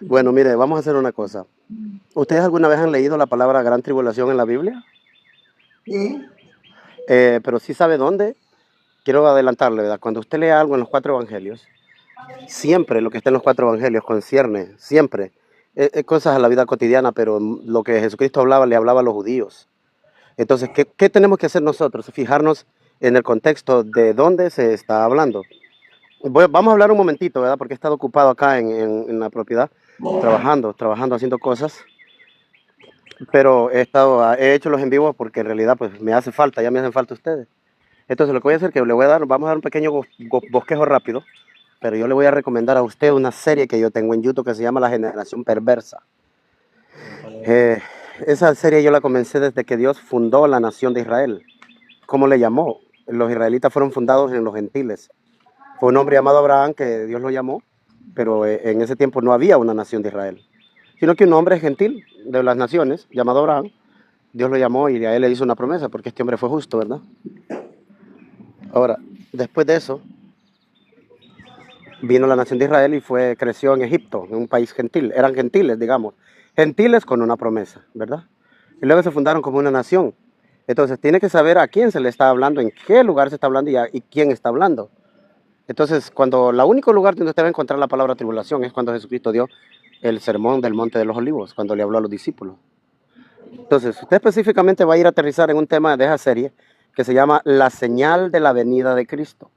Bueno, mire, vamos a hacer una cosa. ¿Ustedes alguna vez han leído la palabra gran tribulación en la Biblia? Sí, Pero sí sabe dónde. Quiero adelantarle, ¿verdad? Cuando usted lea algo en los cuatro evangelios, siempre lo que está en los cuatro evangelios concierne, siempre, cosas a la vida cotidiana, pero lo que Jesucristo hablaba, le hablaba a los judíos. Entonces, ¿qué tenemos que hacer nosotros? Fijarnos en el contexto de dónde se está hablando. Vamos a hablar un momentito, ¿verdad? Porque he estado ocupado acá en la propiedad, trabajando, haciendo cosas, pero he hecho los en vivos porque en realidad pues me hace falta, ya me hacen falta ustedes. Entonces lo que voy a hacer es que le voy a dar, vamos a dar un pequeño bosquejo rápido, pero yo le voy a recomendar a usted una serie que yo tengo en YouTube que se llama La Generación Perversa. Eh, Esa serie yo la comencé desde que Dios fundó la nación de Israel. ¿Cómo le llamó? Los israelitas fueron fundados en los gentiles. Fue un hombre llamado Abraham que Dios lo llamó, pero en ese tiempo no había una nación de Israel, sino que un hombre gentil de las naciones llamado Abraham, Dios lo llamó y a él le hizo una promesa, porque este hombre fue justo, ¿verdad? Ahora, después de eso, vino la nación de Israel y creció en Egipto, en un país gentil. Eran gentiles, digamos. Gentiles con una promesa, ¿verdad? Y luego se fundaron como una nación. Entonces, tiene que saber a quién se le está hablando, en qué lugar se está hablando y quién está hablando. Entonces, el único lugar donde usted va a encontrar la palabra tribulación es cuando Jesucristo dio el sermón del Monte de los Olivos, cuando le habló a los discípulos. Entonces, usted específicamente va a ir a aterrizar en un tema de esa serie que se llama La señal de la venida de Cristo.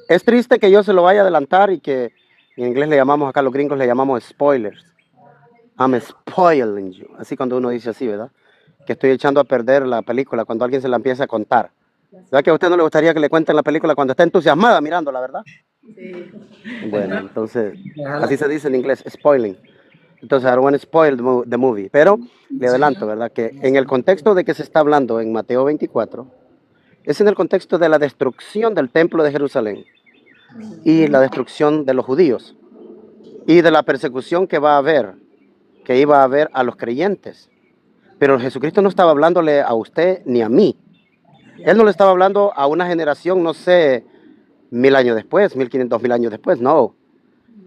Es triste que yo se lo vaya a adelantar y que en inglés le llamamos, acá los gringos le llamamos spoilers. I'm spoiling you. Así cuando uno dice así, ¿verdad? Que estoy echando a perder la película cuando alguien se la empieza a contar. ¿Verdad que a usted no le gustaría que le cuenten la película cuando está entusiasmada mirándola, verdad? sí. Bueno, entonces, Déjala. así se dice en inglés, spoiling. Entonces, I don't want to spoil the movie. Pero le adelanto, ¿verdad? Que en el contexto de que se está hablando en Mateo 24, es en el contexto de la destrucción del templo de Jerusalén y la destrucción de los judíos y de la persecución que iba a haber a los creyentes. Pero Jesucristo no estaba hablándole a usted ni a mí. Él no le estaba hablando a una generación, no sé, 1000 años después, 1500, 2000 años después, no.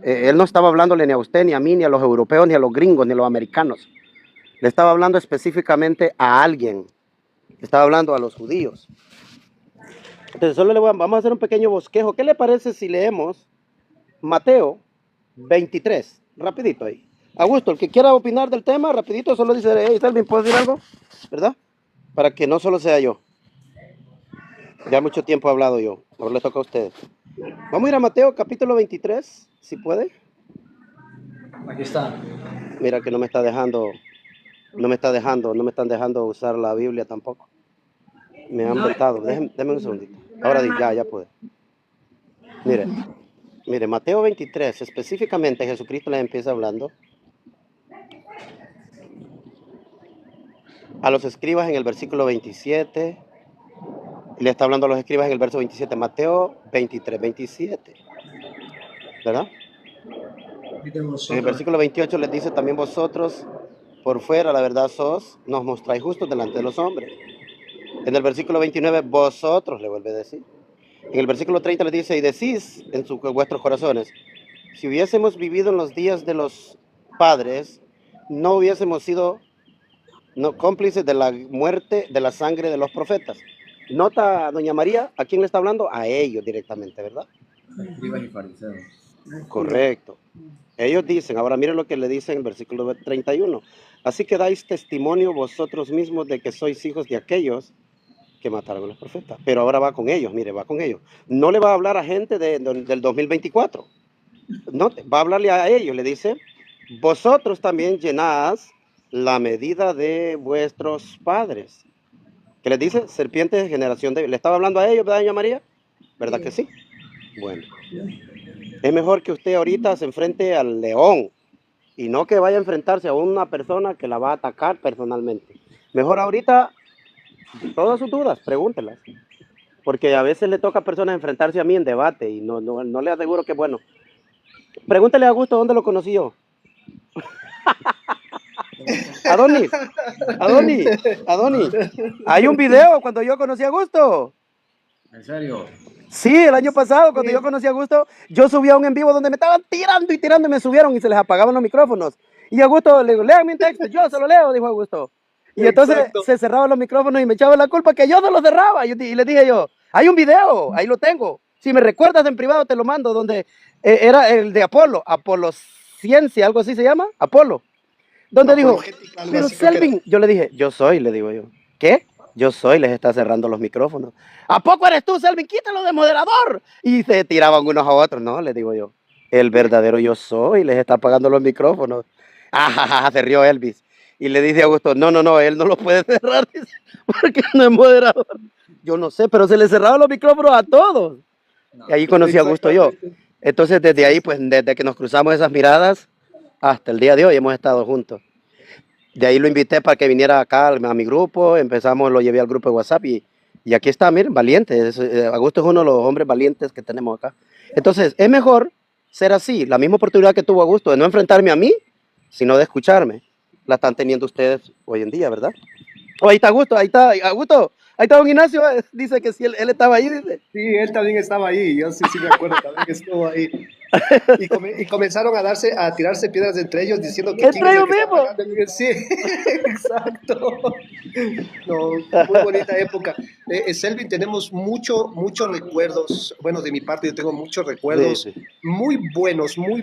Él no estaba hablándole ni a usted, ni a mí, ni a los europeos, ni a los gringos, ni a los americanos. Le estaba hablando específicamente a alguien. Le estaba hablando a los judíos. Entonces, vamos a hacer un pequeño bosquejo. ¿Qué le parece si leemos Mateo 23? Rapidito ahí. Augusto, el que quiera opinar del tema, rapidito, solo dice, hey, Selvin, ¿puedo decir algo? ¿Verdad? Para que no solo sea yo. Ya mucho tiempo he hablado yo. Ahora le toca a ustedes. Vamos a ir a Mateo capítulo 23, si puede. Aquí está. Mira que no me están dejando usar la Biblia tampoco. Me han No, vetado. Déjenme un segundito. Ahora ya puede. Mire, mire, Mateo 23, específicamente Jesucristo le empieza hablando a los escribas en el versículo 27. Le está hablando a los escribas en el verso 27. Mateo 23, 27. ¿Verdad? En el versículo 28 les dice también vosotros, por fuera la verdad nos mostráis justos delante de los hombres. En el versículo 29, vosotros, le vuelve a decir. En el versículo 30 les dice, y decís en vuestros corazones, si hubiésemos vivido en los días de los padres, no hubiésemos sido cómplices de la muerte, de la sangre de los profetas. Nota, doña María, ¿a quién le está hablando? A ellos directamente, ¿verdad? escribas y fariseos. Correcto. Ellos dicen, ahora miren lo que le dice en el versículo 31. Así que dais testimonio vosotros mismos de que sois hijos de aquellos que mataron a los profetas. Pero ahora va con ellos, mire, va con ellos. No le va a hablar a gente del 2024. No, va a hablarle a ellos. Le dice, vosotros también llenad la medida de vuestros padres. ¿Qué les dice? Serpientes de generación de... ¿Le estaba hablando a ellos, verdad, doña María? ¿Verdad que sí? Bueno. Es mejor que usted ahorita se enfrente al león y no que vaya a enfrentarse a una persona que la va a atacar personalmente. Mejor ahorita, todas sus dudas, pregúntelas. Porque a veces le toca a personas enfrentarse a mí en debate y no le aseguro que es bueno. Pregúntele a Augusto dónde lo conocí yo. Adonis, Adonis. Hay un video cuando yo conocí a Augusto. ¿En serio? Sí, el año pasado, cuando yo conocí a Augusto, yo subí a un en vivo donde me estaban tirando y tirando y me subieron y se les apagaban los micrófonos. Y Augusto le digo, léame un texto, yo se lo leo, dijo Augusto. Y entonces Exacto. se cerraban los micrófonos y me echaban la culpa que yo no los cerraba. Y le dije yo, hay un video, ahí lo tengo. Si me recuerdas en privado te lo mando, donde era el de Apolo, Apolo Ciencia, algo así se llama, Apolo. Donde dijo, Apologética, algo pero así creo que era. Selvin, yo le dije, yo soy, le digo yo. ¿Qué? Yo soy, les está cerrando los micrófonos. ¿A poco eres tú, Selvin? Quítalo de moderador. Y se tiraban unos a otros, no, le digo yo. El verdadero yo soy, les está apagando los micrófonos. Ah, se rió Elvis. Y le dice a Augusto, no, él no lo puede cerrar, dice, porque no es moderador. Yo no sé, pero se le cerraron los micrófonos a todos. Y ahí conocí a Augusto yo. Exactamente. Entonces, desde ahí, pues, desde que nos cruzamos esas miradas, hasta el día de hoy hemos estado juntos. De ahí lo invité para que viniera acá a mi grupo, empezamos, lo llevé al grupo de WhatsApp y aquí está, miren, valiente. Augusto es uno de los hombres valientes que tenemos acá. Entonces, es mejor ser así, la misma oportunidad que tuvo Augusto de no enfrentarme a mí, sino de escucharme. La están teniendo ustedes hoy en día, ¿verdad? Oh, ahí está Augusto, ahí está don Ignacio, dice que sí, él estaba ahí, dice. Sí, él también estaba ahí, yo sí me acuerdo, también estuvo ahí. Y comenzaron a tirarse piedras entre ellos diciendo que quién Entre es el ellos que está mismos. pagando. Sí, exacto. No, muy bonita época. Selvin, tenemos muchos recuerdos, bueno, de mi parte yo tengo muchos Sí, recuerdos sí. muy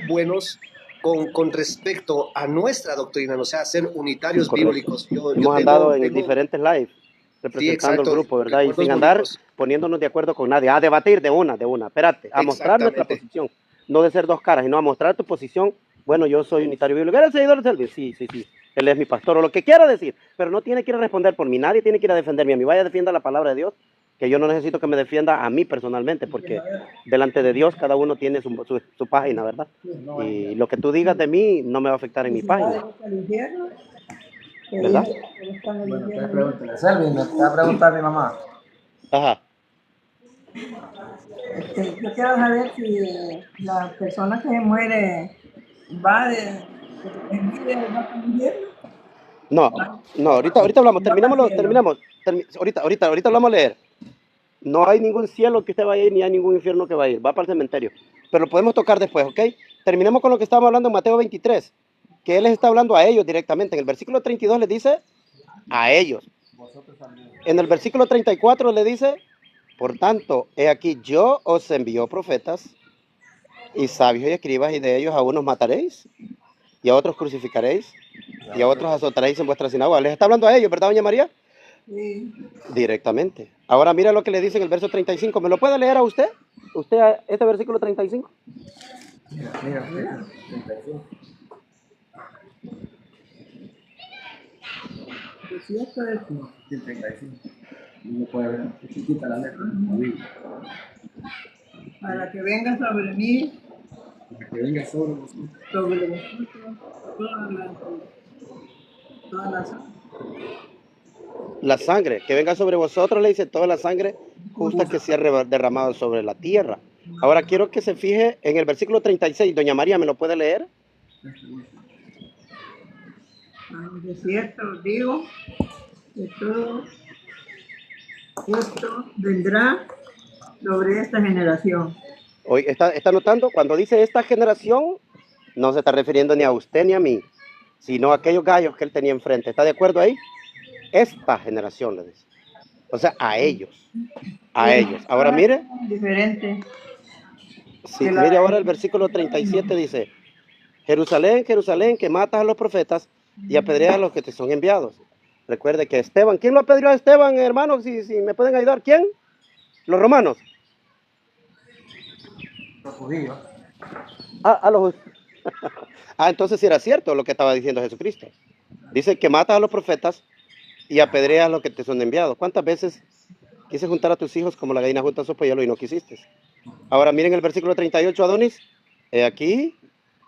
buenos con respecto a nuestra doctrina, o sea, ser unitarios Correcto. bíblicos. Yo Hemos andado en tengo, diferentes lives sí, representando el exacto, grupo, ¿verdad? Y recuerdos sin andar bonitos. poniéndonos de acuerdo con nadie. A debatir de una, espérate, a mostrar nuestra Exactamente. posición. No de ser dos caras, sino a mostrar tu posición. Bueno, yo soy unitario bíblico. ¿Eres seguidor de Selvin? Sí. Él es mi pastor o lo que quiera decir, pero no tiene que ir a responder por mí. Nadie tiene que ir a defenderme a mí. Vaya, defienda la palabra de Dios, que yo no necesito que me defienda a mí personalmente, porque delante de Dios cada uno tiene su página, ¿verdad? Y lo que tú digas de mí no me va a afectar en mi página, ¿verdad? Bueno, te pregúntale, Selvin, me va a preguntar mi mamá. Ajá. Yo quiero saber si la persona que se muere va va para el infierno. No, ahorita hablamos, Va para el cielo. ahorita hablamos a leer. No hay ningún cielo que usted vaya a ir, ni hay ningún infierno que va a ir, va para el cementerio. Pero lo podemos tocar después, ¿ok? Terminemos con lo que estábamos hablando en Mateo 23, que él les está hablando a ellos directamente. En el versículo 32 les dice a ellos. En el versículo 34 le dice, por tanto, he aquí yo os envío profetas y sabios y escribas, y de ellos a unos mataréis, y a otros crucificaréis, y a otros azotaréis en vuestra sinagoga. Les está hablando a ellos, ¿verdad, doña María? Sí. Directamente. Ahora mira lo que le dice en el verso 35. ¿Me lo puede leer a usted? ¿Usted este versículo 35? Mira, 35. Es cierto eso. No, 35. No puede ver, es chiquita la letra, la Biblia. Para que venga sobre mí, Para que venga sobre vosotros. sobre vosotros, toda la sangre La sangre, que venga sobre vosotros, le dice, toda la sangre justa que se ha derramado sobre la tierra. Ahora quiero que se fije en el versículo 36. Doña María, ¿me lo puede leer? de cierto os digo que todo esto vendrá sobre esta generación. Hoy está notando, cuando dice esta generación, no se está refiriendo ni a usted ni a mí, sino a aquellos gallos que él tenía enfrente. ¿Está de acuerdo ahí? Esta generación, le dice. O sea, a ellos. A ellos. Ahora mire, Diferente sí, de la mire ahora el versículo 37 dice, Jerusalén, Jerusalén, que matas a los profetas y apedreas a los que te son enviados. Recuerde que Esteban, ¿quién lo apedreó a Esteban, hermanos? Si me pueden ayudar, ¿quién? Los romanos. Los judíos. A los... entonces sí era cierto lo que estaba diciendo Jesucristo. Dice que matas a los profetas y apedreas a los que te son enviados. ¿Cuántas veces quise juntar a tus hijos como la gallina junta a su polluelo y no quisiste? Ahora miren el versículo 38, Adonis. He aquí,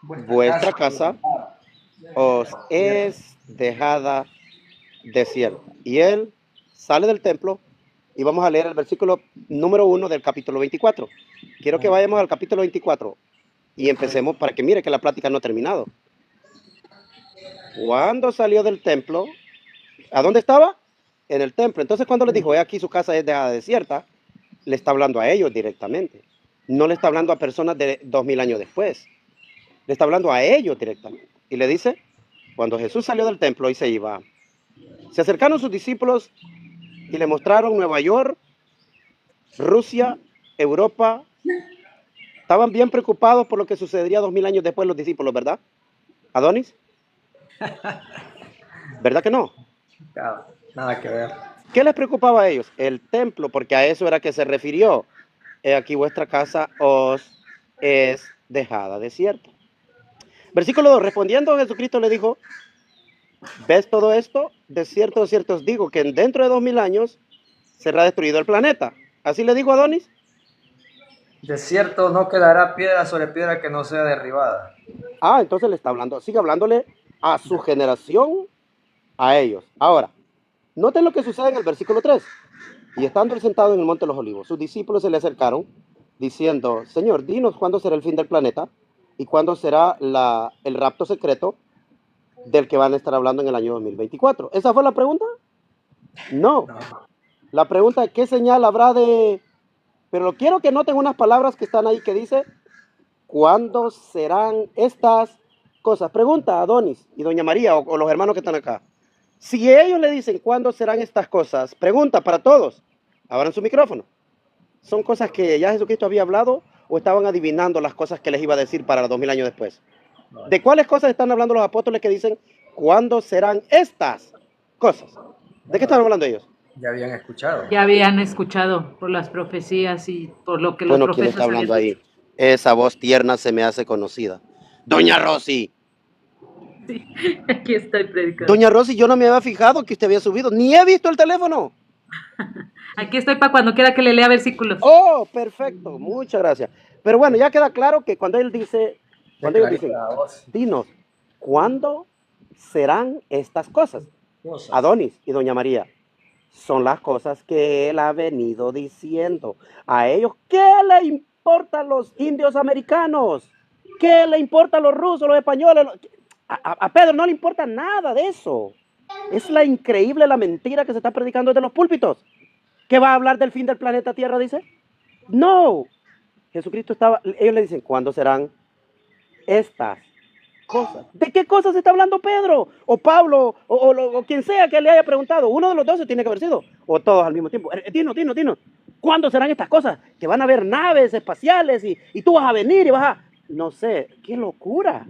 vuestra casa os es dejada desierta. Y él sale del templo y vamos a leer el versículo número 1 del capítulo 24. Quiero que vayamos al capítulo 24 y empecemos para que mire que la plática no ha terminado. Cuando salió del templo, ¿a dónde estaba? En el templo. Entonces cuando le dijo, he aquí su casa es dejada desierta, le está hablando a ellos directamente. No le está hablando a personas de 2000 años después. Le está hablando a ellos directamente. Y le dice, cuando Jesús salió del templo y se iba, se acercaron sus discípulos y le mostraron Nueva York, Rusia, Europa. Estaban bien preocupados por lo que sucedería 2000 años después los discípulos, ¿verdad? Adonis, ¿verdad que no? Nada que ver. ¿Qué les preocupaba a ellos? El templo, porque a eso era que se refirió. He aquí vuestra casa os es dejada desierta. Versículo 2, respondiendo Jesucristo le dijo, ¿ves todo esto? De cierto os digo que dentro de 2000 años será destruido el planeta. ¿Así le dijo Adonis? De cierto, no quedará piedra sobre piedra que no sea derribada. Ah, entonces le está hablando, sigue hablándole a su generación, a ellos. Ahora, noten lo que sucede en el versículo 3. Y estando él sentado en el monte de los olivos, sus discípulos se le acercaron diciendo, Señor, dinos cuándo será el fin del planeta y cuándo será el rapto secreto del que van a estar hablando en el año 2024. ¿Esa fue la pregunta? No. La pregunta es, ¿qué señal habrá de...? Pero quiero que noten unas palabras que están ahí que dice, ¿cuándo serán estas cosas? Pregunta a Adonis y doña María o los hermanos que están acá. Si ellos le dicen cuándo serán estas cosas, pregunta para todos, abran su micrófono. ¿Son cosas que ya Jesucristo había hablado o estaban adivinando las cosas que les iba a decir para 2000 años después? ¿De cuáles cosas están hablando los apóstoles que dicen cuándo serán estas cosas? ¿De qué están hablando ellos? Ya habían escuchado. Ya habían escuchado por las profecías y por lo que los Bueno, ¿quién profetas está hablando habían ahí? dicho. Esa voz tierna se me hace conocida. Doña Rosy. Sí, aquí estoy predicando. Doña Rosy, yo no me había fijado que usted había subido, ni he visto el teléfono. Aquí estoy para cuando quiera que le lea versículos. Oh, perfecto, muchas gracias. Pero bueno, ya queda claro que cuando él dice, cuando ellos dicen, dinos, ¿cuándo serán estas cosas? Adonis y doña María, son las cosas que él ha venido diciendo. A ellos, ¿qué le importan los indios americanos? ¿Qué le importan los rusos, los españoles? A Pedro no le importa nada de eso. Es la increíble, la mentira que se está predicando desde los púlpitos. ¿Qué va a hablar del fin del planeta Tierra, dice? No. Jesucristo ellos le dicen, ¿cuándo serán estas cosas? ¿De qué cosas está hablando Pedro? O Pablo, o quien sea que le haya preguntado. Uno de los 12 tiene que haber sido. O todos al mismo tiempo. Tino. ¿Cuándo serán estas cosas? Que van a haber naves espaciales y tú vas a venir y vas a... No sé, qué locura.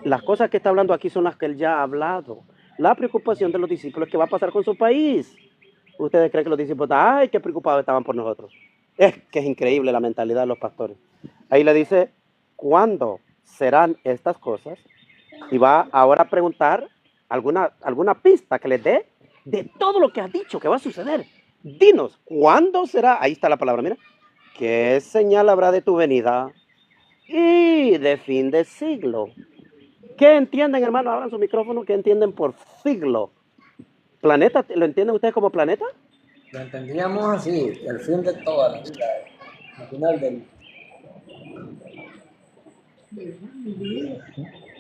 Las cosas que está hablando aquí son las que él ya ha hablado. La preocupación de los discípulos es qué va a pasar con su país. ¿Ustedes creen que los discípulos, ay, qué preocupados estaban por nosotros? Es que es increíble la mentalidad de los pastores. Ahí le dice, ¿cuándo serán estas cosas? Y va ahora a preguntar alguna pista que les dé de todo lo que has dicho que va a suceder. Dinos, ¿cuándo será? Ahí está la palabra, mira. ¿Qué señal habrá de tu venida y de fin de siglo? ¿Qué entienden, hermano? Abran su micrófono. ¿Qué entienden por siglo? ¿Planeta? ¿Lo entienden ustedes como planeta? Lo entendíamos así, el fin de toda la vida, al final del...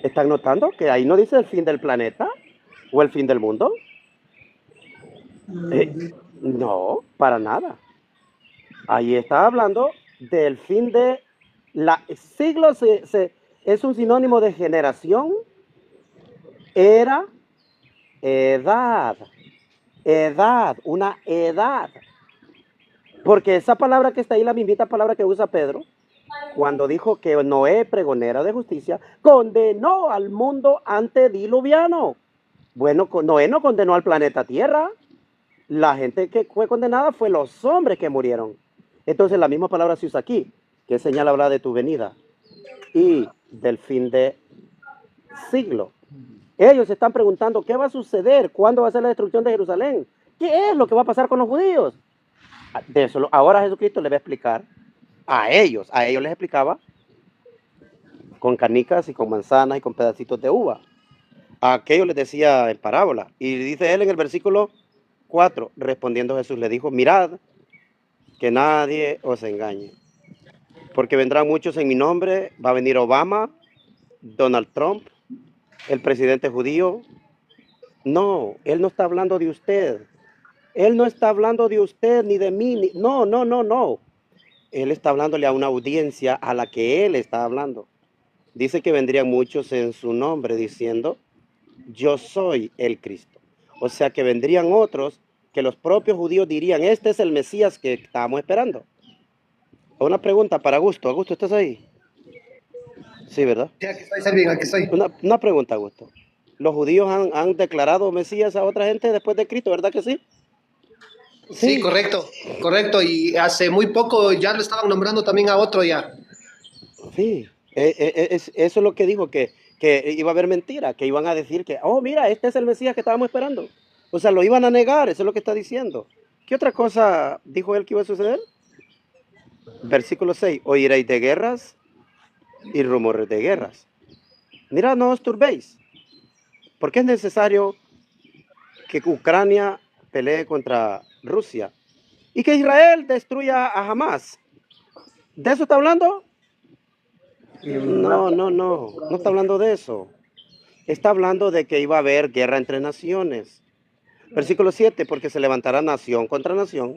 ¿Están notando que ahí no dice el fin del planeta o el fin del mundo? No, para nada. Ahí está hablando del fin de siglo. Es un sinónimo de generación, era, edad, una edad. Porque esa palabra que está ahí, la mismita palabra que usa Pedro, cuando dijo que Noé, pregonera de justicia, condenó al mundo antediluviano. Bueno, Noé no condenó al planeta Tierra. La gente que fue condenada fue los hombres que murieron. Entonces la misma palabra se usa aquí. ¿Qué señal habrá de tu venida y del fin de siglo? Ellos están preguntando qué va a suceder, cuándo va a ser la destrucción de Jerusalén, qué es lo que va a pasar con los judíos. De eso ahora Jesucristo les va a explicar a ellos les explicaba con canicas y con manzanas y con pedacitos de uva. A aquellos les decía en parábola. Y dice él en el versículo 4, respondiendo Jesús, le dijo, mirad que nadie os engañe, porque vendrán muchos en mi nombre, va a venir Obama, Donald Trump, el presidente judío. No, él no está hablando de usted. Él no está hablando de usted ni de mí. No, no, no, no. Él está hablándole a una audiencia a la que él está hablando. Dice que vendrían muchos en su nombre diciendo, yo soy el Cristo. O sea que vendrían otros que los propios judíos dirían, este es el Mesías que estábamos esperando. Una pregunta para Augusto. Augusto, ¿estás ahí? Sí, ¿verdad? Sí, aquí estoy, Selvin, aquí estoy. Una pregunta, Augusto. ¿Los judíos han declarado Mesías a otra gente después de Cristo, verdad que sí? Sí, correcto, correcto. Y hace muy poco ya lo estaban nombrando también a otro ya. Sí, eso es lo que dijo, que iba a haber mentira, que iban a decir que, oh, mira, este es el Mesías que estábamos esperando. O sea, lo iban a negar, eso es lo que está diciendo. ¿Qué otra cosa dijo él que iba a suceder? Versículo 6, oiréis de guerras y rumores de guerras. Mira, no os turbéis, porque es necesario que Ucrania pelee contra Rusia y que Israel destruya a Hamas. ¿De eso está hablando? No está hablando de eso. Está hablando de que iba a haber guerra entre naciones. Versículo 7, porque se levantará nación contra nación,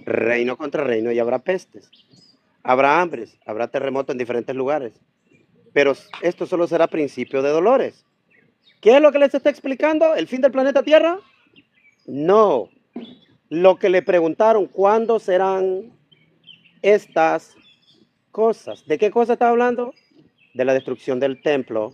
reino contra reino, y habrá pestes. Habrá hambres, habrá terremotos en diferentes lugares. Pero esto solo será principio de dolores. ¿Qué es lo que les está explicando? ¿El fin del planeta Tierra? No. Lo que le preguntaron, ¿cuándo serán estas cosas? ¿De qué cosa está hablando? De la destrucción del templo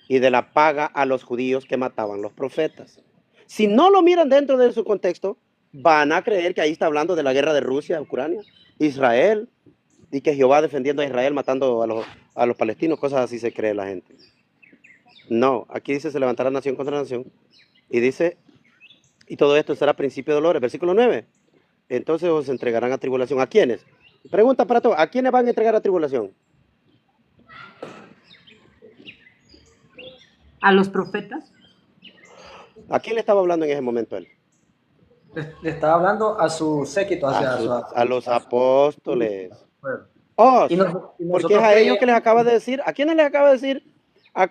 y de la paga a los judíos que mataban los profetas. Si no lo miran dentro de su contexto, van a creer que ahí está hablando de la guerra de Rusia, Ucrania, Israel, y que Jehová defendiendo a Israel, matando a los palestinos, cosas así se cree la gente. No, aquí dice, se levantará nación contra nación, y dice, y todo esto será principio de dolores. Versículo 9, entonces os entregarán a tribulación. ¿A quiénes? Pregunta para todos, ¿a quiénes van a entregar a tribulación? ¿A los profetas? ¿A quién le estaba hablando en ese momento él? Le estaba hablando a su séquito, A los apóstoles. Bueno. Oh, Y porque es a ellos que les acaba de decir. ¿A quiénes les acaba de decir? ¿A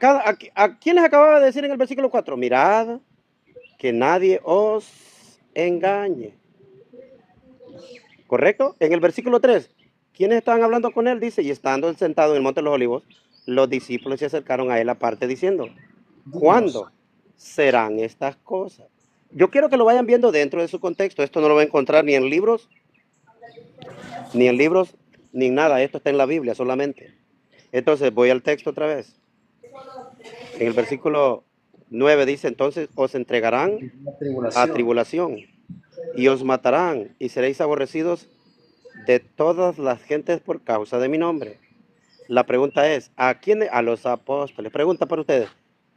quién les acaba de decir en el versículo 4? Mirad que nadie os engañe. ¿Correcto? En el versículo 3, ¿quiénes estaban hablando con él? Dice, y estando él sentado en el monte de los olivos, los discípulos se acercaron a él aparte diciendo, ¿cuándo serán estas cosas? Yo quiero que lo vayan viendo dentro de su contexto. Esto no lo va a encontrar ni en libros, ni en nada. Esto está en la Biblia solamente. Entonces voy al texto otra vez. En el versículo 9 dice, entonces os entregarán a tribulación y os matarán y seréis aborrecidos de todas las gentes por causa de mi nombre. La pregunta es, ¿a quiénes? A los apóstoles. Pregunta para ustedes,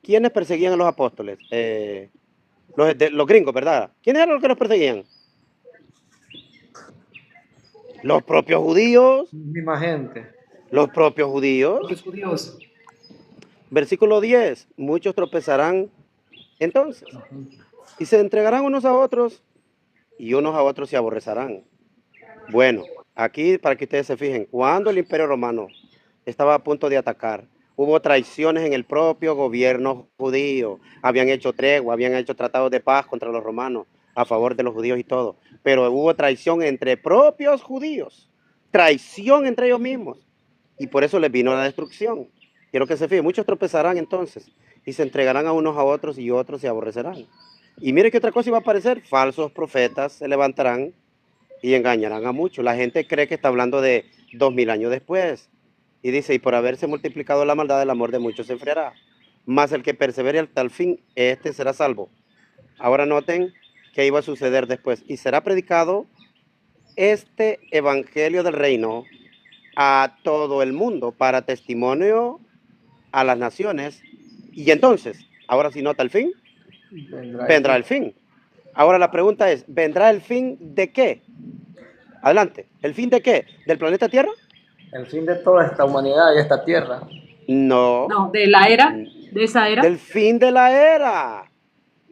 ¿quiénes perseguían a los apóstoles? Los gringos, ¿verdad? ¿Quiénes eran los que los perseguían? Los propios judíos. Misma gente. Los propios judíos. Los judíos. Versículo 10. Muchos tropezarán entonces y se entregarán unos a otros y unos a otros se aborrecerán. Bueno, aquí para que ustedes se fijen, cuando el Imperio Romano estaba a punto de atacar, hubo traiciones en el propio gobierno judío. Habían hecho tregua, habían hecho tratados de paz contra los romanos a favor de los judíos y todo. Pero hubo traición entre propios judíos, traición entre ellos mismos. Y por eso les vino la destrucción. Quiero que se fijen, muchos tropezarán entonces y se entregarán a unos a otros y otros se aborrecerán. Y mire que otra cosa iba a aparecer, falsos profetas se levantarán y engañarán a muchos. La gente cree que está hablando de 2000 años después. Y dice, y por haberse multiplicado la maldad, el amor de muchos se enfriará. Mas el que persevere hasta el fin, este será salvo. Ahora noten qué iba a suceder después. Y será predicado este evangelio del reino a todo el mundo para testimonio a las naciones. Y entonces, ahora si nota el fin, vendrá el fin. Ahora la pregunta es, ¿vendrá el fin de qué? Adelante. ¿El fin de qué? ¿Del planeta Tierra? El fin de toda esta humanidad y esta tierra. No. No, de la era, de esa era. Del fin de la era.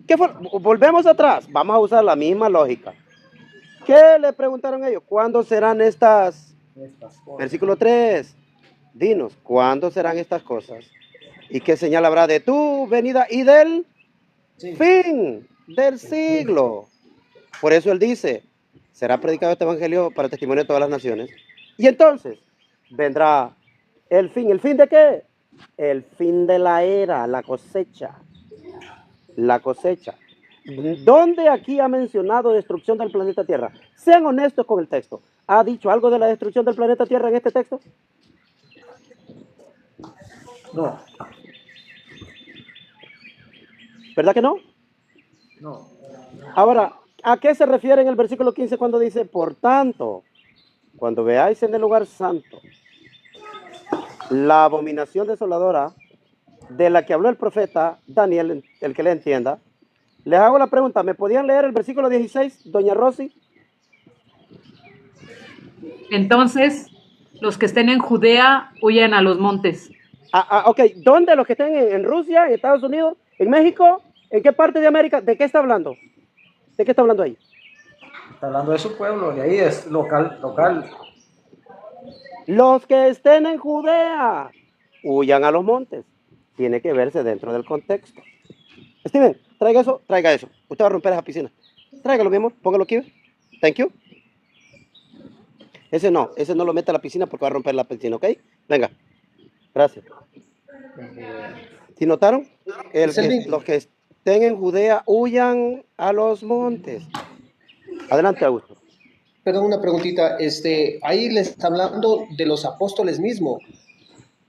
¿Qué fue? Volvemos atrás. Vamos a usar la misma lógica. ¿Qué le preguntaron ellos? ¿Cuándo serán estas? Versículo 3. Dinos, ¿cuándo serán estas cosas? ¿Y qué señal habrá de tu venida y del fin del siglo? Por eso él dice, será predicado este evangelio para testimonio de todas las naciones. Y entonces vendrá el fin. ¿El fin de qué? El fin de la era, la cosecha. La cosecha. ¿Dónde aquí ha mencionado destrucción del planeta Tierra? Sean honestos con el texto. ¿Ha dicho algo de la destrucción del planeta Tierra en este texto? No, ¿Verdad que no? no. Ahora, ¿a qué se refiere en el versículo 15 cuando dice, por tanto, cuando veáis en el lugar santo la abominación desoladora de la que habló el profeta Daniel, el que le entienda? Les hago la pregunta, ¿me podían leer el versículo 16, doña Rosy? Entonces, los que estén en Judea huyan a los montes. Ok, ¿dónde los que estén en Rusia, en Estados Unidos, en México? ¿En qué parte de América? ¿De qué está hablando? ¿De qué está hablando ahí? Está hablando de su pueblo, de ahí es local. Los que estén en Judea, huyan a los montes. Tiene que verse dentro del contexto. Steven, traiga eso, traiga eso. Usted va a romper esa piscina. Tráigalo, mi amor, póngalo aquí. Thank you. Ese no lo mete a la piscina porque va a romper la piscina, ¿ok? Venga, gracias. ¿Sí notaron? Los que estén en Judea, huyan a los montes. Adelante, Augusto. Perdón, una preguntita. Ahí le está hablando de los apóstoles mismos.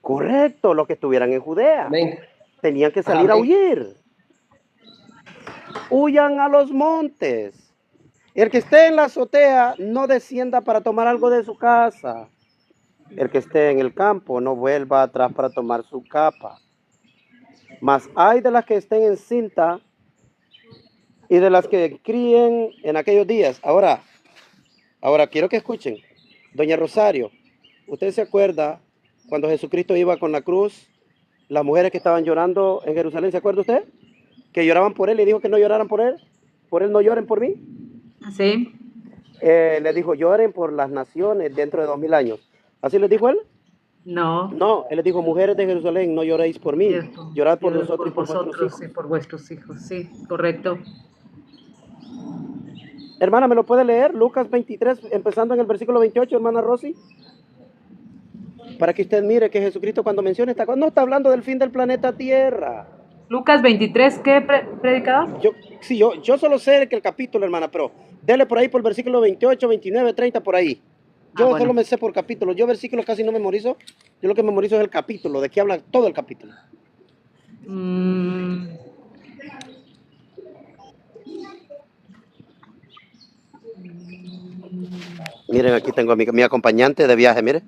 Correcto, los que estuvieran en Judea. Amén. Tenían que salir a Amén. huir. Huyan a los montes. El que esté en la azotea no descienda para tomar algo de su casa. El que esté en el campo no vuelva atrás para tomar su capa. Mas hay de las que estén en cinta y de las que críen en aquellos días. Ahora quiero que escuchen. Doña Rosario, ¿usted se acuerda cuando Jesucristo iba con la cruz? Las mujeres que estaban llorando en Jerusalén, ¿se acuerda usted? Que lloraban por él y dijo que no lloraran por él. Por él no lloren por mí. ¿Sí? Le dijo, lloren por las naciones dentro de 2000 años. ¿Así les dijo él? No. No, él les dijo, mujeres de Jerusalén, no lloréis por mí. Cierto. Llorad por Llorad nosotros y por vuestros vosotros hijos. y por vuestros hijos. Sí, correcto. Hermana, ¿me lo puede leer? Lucas 23, empezando en el versículo 28, hermana Rosy. Para que usted mire que Jesucristo cuando menciona esta cosa, no está hablando del fin del planeta Tierra. Lucas 23, ¿qué predicador? Yo solo sé que el capítulo, hermana, pero dele por ahí por el versículo 28, 29, 30, por ahí. Yo bueno. solo me sé por capítulo. Yo versículos casi no memorizo. Yo lo que memorizo es el capítulo, de qué habla todo el capítulo. Miren, aquí tengo a mi acompañante de viaje, mire.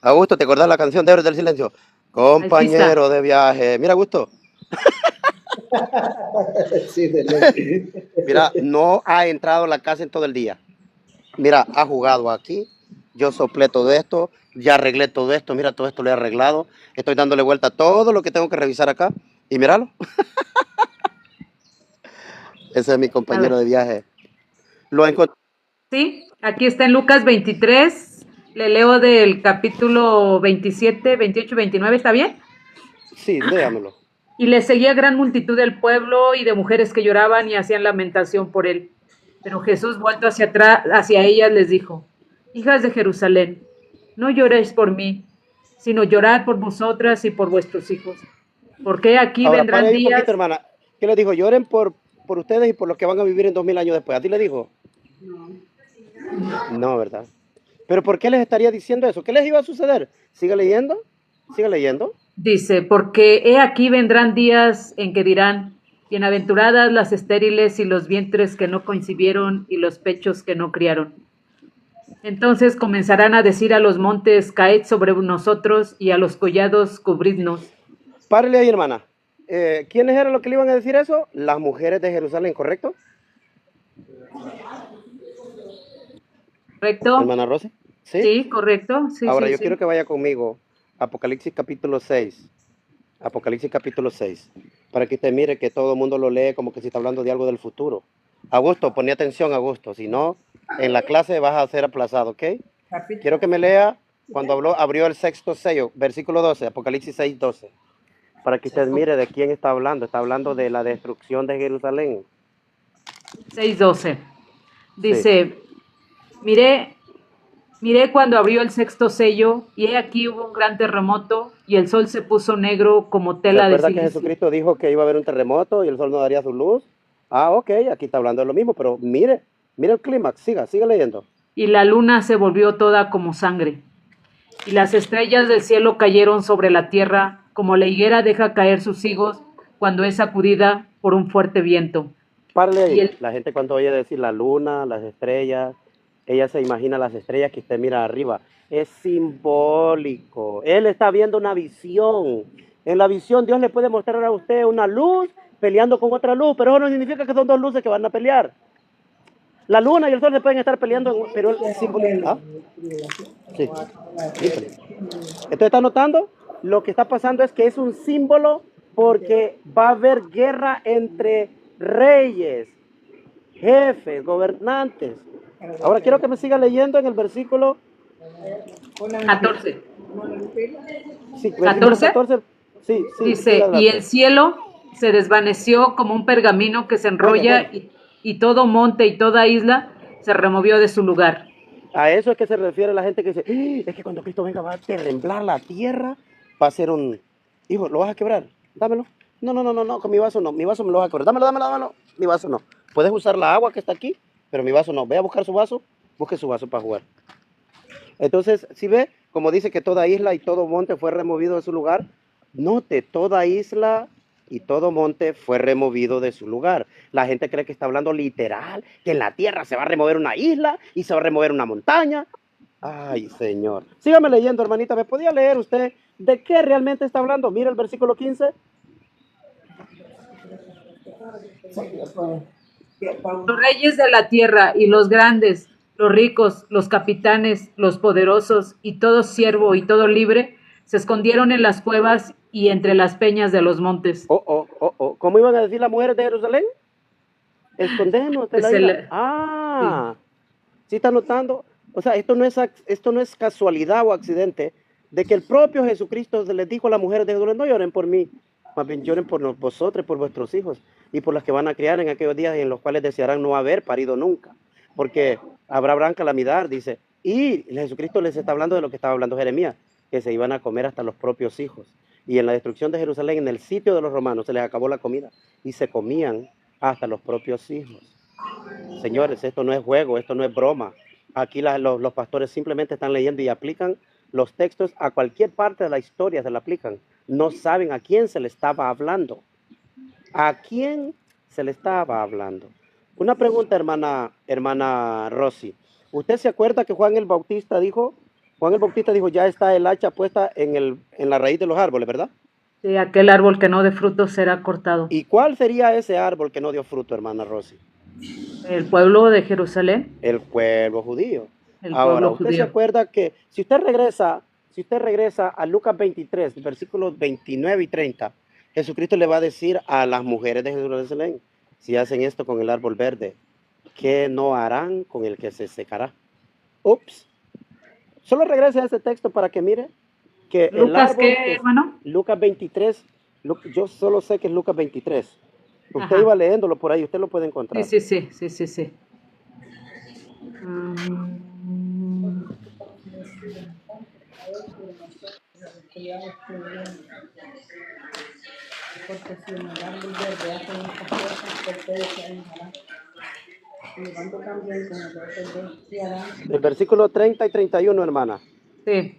Augusto, ¿te acordás la canción de Héroes del Silencio? Compañero de viaje. Mira, Augusto. Sí, Mira, no ha entrado a la casa en todo el día. Mira, ha jugado aquí. Yo soplé todo esto. Ya arreglé todo esto. Mira, todo esto lo he arreglado. Estoy dándole vuelta a todo lo que tengo que revisar acá. Y míralo. Ese es mi compañero de viaje. Lo encontré. Sí, aquí está en Lucas 23. Le leo del capítulo 27, 28 y 29. ¿Está bien? Sí, léamelo. Y le seguía gran multitud del pueblo y de mujeres que lloraban y hacían lamentación por él. Pero Jesús, vuelto hacia atrás, hacia ellas, les dijo: hijas de Jerusalén, no lloréis por mí, sino llorad por vosotras y por vuestros hijos. Porque aquí Ahora, vendrán para ahí días... un poquito, hermana. ¿Qué le dijo? Lloren por ustedes y por los que van a vivir en 2000 años después. ¿A ti le dijo? No, ¿verdad? ¿Pero por qué les estaría diciendo eso? ¿Qué les iba a suceder? Sigue leyendo. Sigue leyendo. Dice, porque he aquí vendrán días en que dirán: bienaventuradas las estériles y los vientres que no concibieron y los pechos que no criaron. Entonces comenzarán a decir a los montes: caed sobre nosotros, y a los collados cubridnos. Párele ahí, hermana. ¿Quiénes eran los que le iban a decir eso? Las mujeres de Jerusalén, ¿correcto? ¿Correcto? Hermana Rosy. Sí, correcto. Sí, Ahora, sí, yo sí. quiero que vaya conmigo a Apocalipsis capítulo 6. Apocalipsis capítulo 6. Para que usted mire que todo el mundo lo lee como que si está hablando de algo del futuro. Augusto, ponle atención, Augusto. Si no, en la clase vas a ser aplazado, ¿ok? Quiero que me lea cuando abrió el sexto sello, versículo 12, Apocalipsis 6, 12. Para que usted mire de quién está hablando. Está hablando de la destrucción de Jerusalén. 6:12. Sí. Dice, miré, miré cuando abrió el sexto sello, y he aquí hubo un gran terremoto, y el sol se puso negro como ¿Se tela de acuerda que silicio. Jesucristo dijo que iba a haber un terremoto y el sol no daría su luz? Ah, ok, aquí está hablando de lo mismo, pero mire el clímax, siga leyendo. Y la luna se volvió toda como sangre, y las estrellas del cielo cayeron sobre la tierra, como la higuera deja caer sus higos cuando es sacudida por un fuerte viento. Párale Y ahí. el, La gente cuando oye decir la luna, las estrellas, ella se imagina las estrellas que usted mira arriba. Es simbólico. Él está viendo una visión. En la visión Dios le puede mostrar a usted una luz peleando con otra luz, pero eso no significa que son dos luces que van a pelear. La luna y el sol se pueden estar peleando, pero el símbolo... ¿Ah? Sí, híjole. Entonces, ¿está notando? Lo que está pasando es que es un símbolo porque va a haber guerra entre reyes, jefes, gobernantes. Ahora quiero que me siga leyendo en el versículo, Una mentira. 14. sí, versículo 14 14. Sí, siga dice, y el adelante. cielo se desvaneció como un pergamino que se Bueno. enrolla, y todo monte y toda isla se removió de su lugar. A eso es que se refiere la gente que dice, es que cuando Cristo venga va a temblar la tierra, va a ser un... Hijo, ¿lo vas a quebrar? Dámelo. No, con mi vaso no, mi vaso me lo vas a quebrar. Dámelo, mi vaso no. Puedes usar la agua que está aquí, pero mi vaso no. Ve a buscar su vaso, busque su vaso para jugar. Entonces, si ve, como dice que toda isla y todo monte fue removido de su lugar, note, toda isla y todo monte fue removido de su lugar. La gente cree que está hablando literal, que en la tierra se va a remover una isla y se va a remover una montaña. Ay, Señor. Sígame leyendo, hermanita. ¿Me podía leer usted de qué realmente está hablando? Mira el versículo 15. Los reyes de la tierra y los grandes, los ricos, los capitanes, los poderosos y todo siervo y todo libre se escondieron en las cuevas y entre las peñas de los montes. ¿Cómo iban a decir las mujeres de Jerusalén? Escondemos de la Es isla. sí. ¿Sí está notando? O sea, esto no es casualidad o accidente de que el propio Jesucristo les dijo a las mujeres de Jerusalén, no lloren por mí, más bien lloren por vosotros, por vuestros hijos y por las que van a criar en aquellos días en los cuales desearán no haber parido nunca, porque habrá gran calamidad, dice. Y Jesucristo les está hablando de lo que estaba hablando Jeremías, que se iban a comer hasta los propios hijos. Y en la destrucción de Jerusalén, en el sitio de los romanos, se les acabó la comida y se comían hasta los propios hijos. Señores, esto no es juego, esto no es broma. Aquí los pastores simplemente están leyendo y aplican los textos a cualquier parte de la historia, se la aplican. No saben a quién se le estaba hablando. ¿A quién se le estaba hablando? Una pregunta, hermana Rosy. ¿Usted se acuerda que Juan el Bautista dijo, ya está el hacha puesta en la raíz de los árboles, ¿verdad? Sí, aquel árbol que no dé fruto será cortado. ¿Y cuál sería ese árbol que no dio fruto, hermana Rosy? El pueblo de Jerusalén, El pueblo judío. el Ahora, pueblo usted se judío. acuerda que si usted regresa a Lucas 23, versículos 29 y 30, Jesucristo le va a decir a las mujeres de Jerusalén, si hacen esto con el árbol verde, ¿qué no harán con el que se secará? Ups. Solo regrese a ese texto para que mire que el ¿Lucas árbol qué, que es hermano? Lucas 23, yo solo sé que es Lucas 23. Usted Ajá. iba leyéndolo por ahí, usted lo puede Sí, encontrar. sí. Mm, Porque si en el árbol verde hacen estas cosas, ¿por qué desean harán? Mirando también con el otro de harán. El versículo 30 y 31, hermana. sí,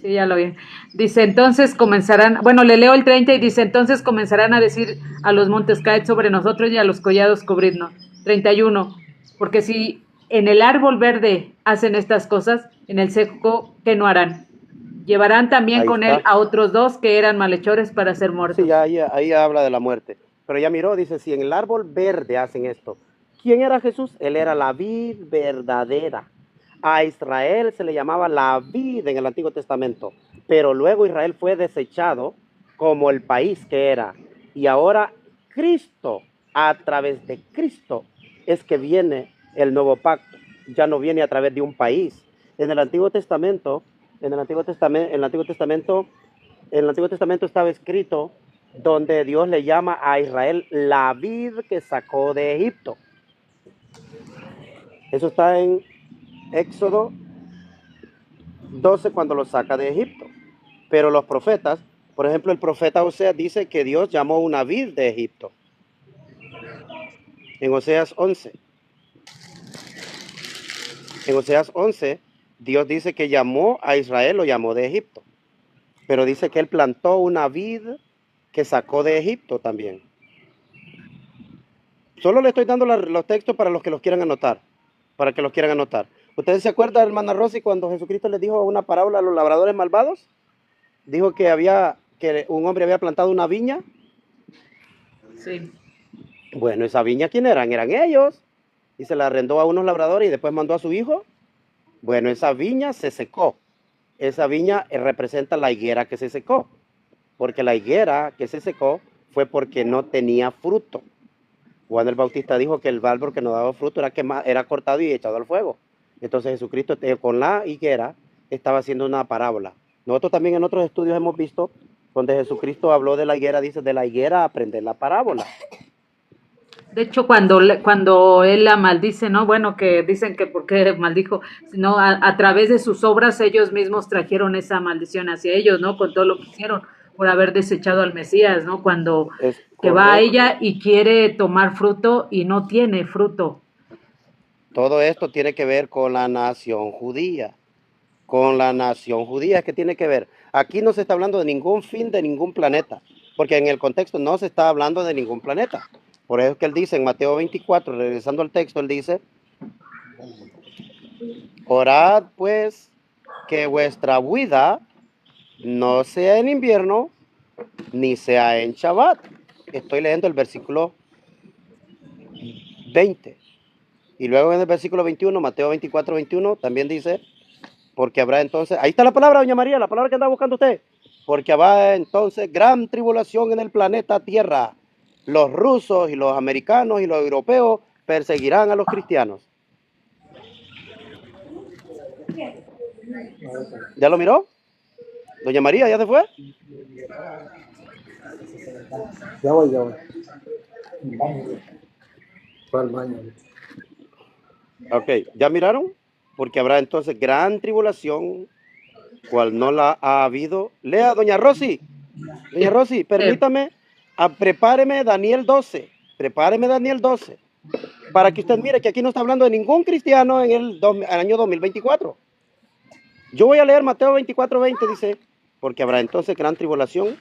sí, ya lo vi. Dice, entonces comenzarán, bueno, le leo el 30 y dice, entonces comenzarán a decir a los montes, caed sobre nosotros, y a los collados cubridnos. 31, porque si en el árbol verde hacen estas cosas, en el seco, ¿qué no harán? Llevarán también Ahí con él está. a otros dos que eran malhechores para ser Sí, muertos. ahí habla de la muerte. Pero ya miró, dice, si en el árbol verde hacen esto. ¿Quién era Jesús? Él era la vid verdadera. A Israel se le llamaba la vid en el Antiguo Testamento, pero luego Israel fue desechado como el país que era. Y ahora Cristo, a través de Cristo, es que viene el nuevo pacto. Ya no viene a través de un país. En el Antiguo Testamento, en el Antiguo Testamento, en el Antiguo Testamento, en el Antiguo Testamento estaba escrito donde Dios le llama a Israel la vid que sacó de Egipto. Eso está en Éxodo 12 cuando lo saca de Egipto. Pero los profetas, por ejemplo, el profeta Oseas dice que Dios llamó una vid de Egipto. En Oseas 11. En Oseas 11, Dios dice que llamó a Israel, lo llamó de Egipto. Pero dice que él plantó una vid que sacó de Egipto también. Solo le estoy dando los textos para los que los quieran anotar. Para que los quieran anotar. ¿Ustedes se acuerdan, hermana Rosy, cuando Jesucristo les dijo una parábola a los labradores malvados? Dijo que un hombre había plantado una viña. Sí. Bueno, esa viña, ¿quién eran? Eran ellos. Y se la arrendó a unos labradores y después mandó a su hijo. Bueno, esa viña se secó. Esa viña representa la higuera que se secó. Porque la higuera que se secó fue porque no tenía fruto. Juan el Bautista dijo que el árbol que no daba fruto era cortado y echado al fuego. Entonces Jesucristo con la higuera estaba haciendo una parábola. Nosotros también en otros estudios hemos visto donde Jesucristo habló de la higuera, dice de la higuera aprender la parábola. De hecho, cuando él la maldice, ¿no? Bueno, que dicen que porque maldijo, sino a través de sus obras ellos mismos trajeron esa maldición hacia ellos, ¿no? Con todo lo que hicieron por haber desechado al Mesías, ¿no? Cuando que va a ella y quiere tomar fruto y no tiene fruto. Todo esto tiene que ver con la nación judía. Con la nación judía es que tiene que ver. Aquí no se está hablando de ningún fin de ningún planeta, porque en el contexto no se está hablando de ningún planeta. Por eso es que él dice en Mateo 24, regresando al texto, él dice, orad pues que vuestra huida no sea en invierno, ni sea en Shabbat. Estoy leyendo el versículo 20. Y luego en el versículo 21, Mateo 24, 21, también dice, porque habrá entonces, ahí está la palabra, doña María, la palabra que anda buscando usted, porque habrá entonces gran tribulación en el planeta Tierra. Los rusos y los americanos y los europeos perseguirán a los cristianos. ¿Ya lo miró? Doña María, ¿ya se fue? Ya voy. Fue al baño. Ok, ¿ya miraron? Porque habrá entonces gran tribulación, cual no la ha habido. Lea, doña Rosy. Doña Rosy, permítame, prepáreme Daniel 12. Prepáreme Daniel 12. Para que usted mire que aquí no está hablando de ningún cristiano en el año 2024. Yo voy a leer Mateo 24, 20, dice, porque habrá entonces gran tribulación,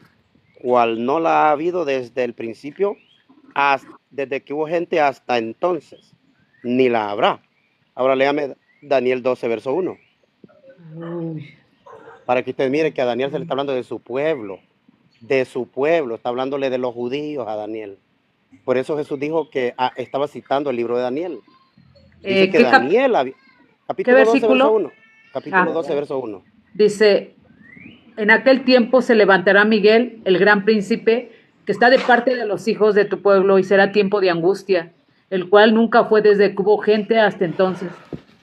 cual no la ha habido desde el principio, desde que hubo gente hasta entonces, ni la habrá. Ahora léame Daniel 12, verso 1. Para que usted mire que a Daniel se le está hablando de su pueblo, está hablándole de los judíos a Daniel. Por eso Jesús dijo que estaba citando el libro de Daniel. Dice que Daniel, capítulo 12, verso 1. Capítulo 12, verso 1. Dice, en aquel tiempo se levantará Miguel, el gran príncipe, que está de parte de los hijos de tu pueblo, y será tiempo de angustia, el cual nunca fue desde que hubo gente hasta entonces.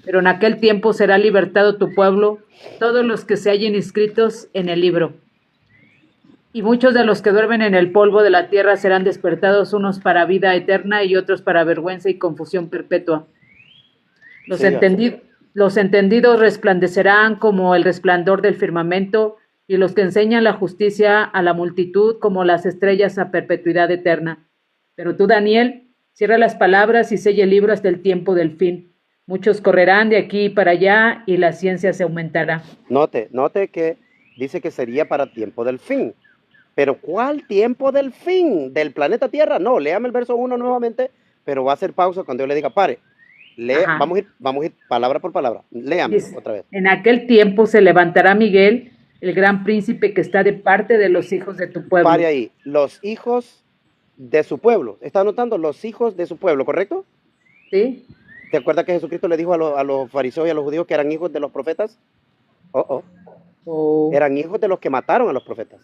Pero en aquel tiempo será libertado tu pueblo, todos los que se hallen inscritos en el libro. Y muchos de los que duermen en el polvo de la tierra serán despertados, unos para vida eterna y otros para vergüenza y confusión perpetua. Los entendidos resplandecerán como el resplandor del firmamento, y los que enseñan la justicia a la multitud como las estrellas a perpetuidad eterna. Pero tú, Daniel, cierra las palabras y sella el libro hasta el tiempo del fin. Muchos correrán de aquí para allá y la ciencia se aumentará. Note que dice que sería para tiempo del fin. Pero ¿cuál tiempo del fin? ¿Del planeta Tierra? No, léame el verso 1 nuevamente, pero va a hacer pausa cuando yo le diga pare. Vamos a ir palabra por palabra. Léame otra vez. En aquel tiempo se levantará Miguel, el gran príncipe que está de parte de los hijos de tu pueblo. Pare ahí, los hijos de su pueblo. ¿Está anotando? Los hijos de su pueblo, ¿correcto? Sí. ¿Te acuerdas que Jesucristo le dijo a los fariseos y a los judíos que eran hijos de los profetas? Eran hijos de los que mataron a los profetas.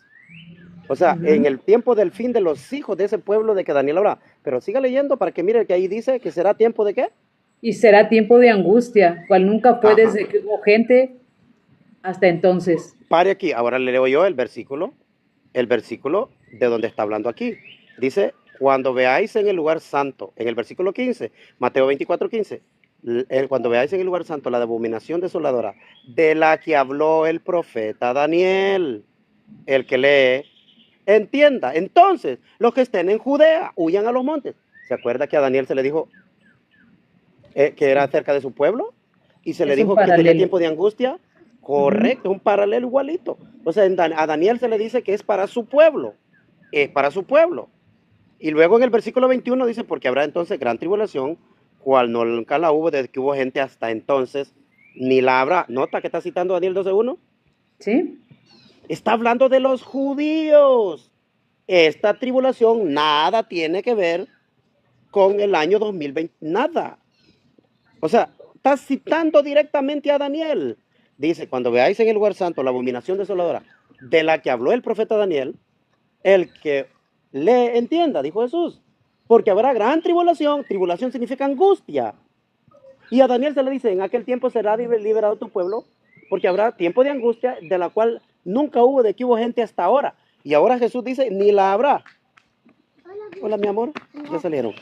O sea, en el tiempo del fin de los hijos de ese pueblo de que Daniel habla. Pero siga leyendo para que mire que ahí dice que será tiempo de ¿qué? Y será tiempo de angustia, cual nunca fue desde que hubo gente hasta entonces. Pare aquí, ahora le leo yo el versículo de donde está hablando aquí. Dice, cuando veáis en el lugar santo, en el versículo 15, Mateo 24, 15, Cuando veáis en el lugar santo la abominación desoladora de la que habló el profeta Daniel, el que lee, entienda. Entonces, los que estén en Judea, huyan a los montes. ¿Se acuerda que a Daniel se le dijo que era cerca de su pueblo? Y se le Es un dijo que tenía paralelo. tiempo de angustia. Correcto, un paralelo igualito. O sea, a Daniel se le dice que es para su pueblo. Es para su pueblo. Y luego en el versículo 21 dice, porque habrá entonces gran tribulación, cual nunca la hubo desde que hubo gente hasta entonces, ni la habrá. Nota que está citando Daniel 12:1. ¿Sí? Está hablando de los judíos. Esta tribulación nada tiene que ver con el año 2020, nada. O sea, está citando directamente a Daniel. Dice, cuando veáis en el lugar santo la abominación desoladora de la que habló el profeta Daniel, el que le entienda, dijo Jesús, porque habrá gran tribulación. Tribulación significa angustia. Y a Daniel se le dice, en aquel tiempo será liberado tu pueblo, porque habrá tiempo de angustia de la cual nunca hubo, de que hubo gente hasta ahora. Y ahora Jesús dice, ni la habrá. Hola, mi amor, ya salieron.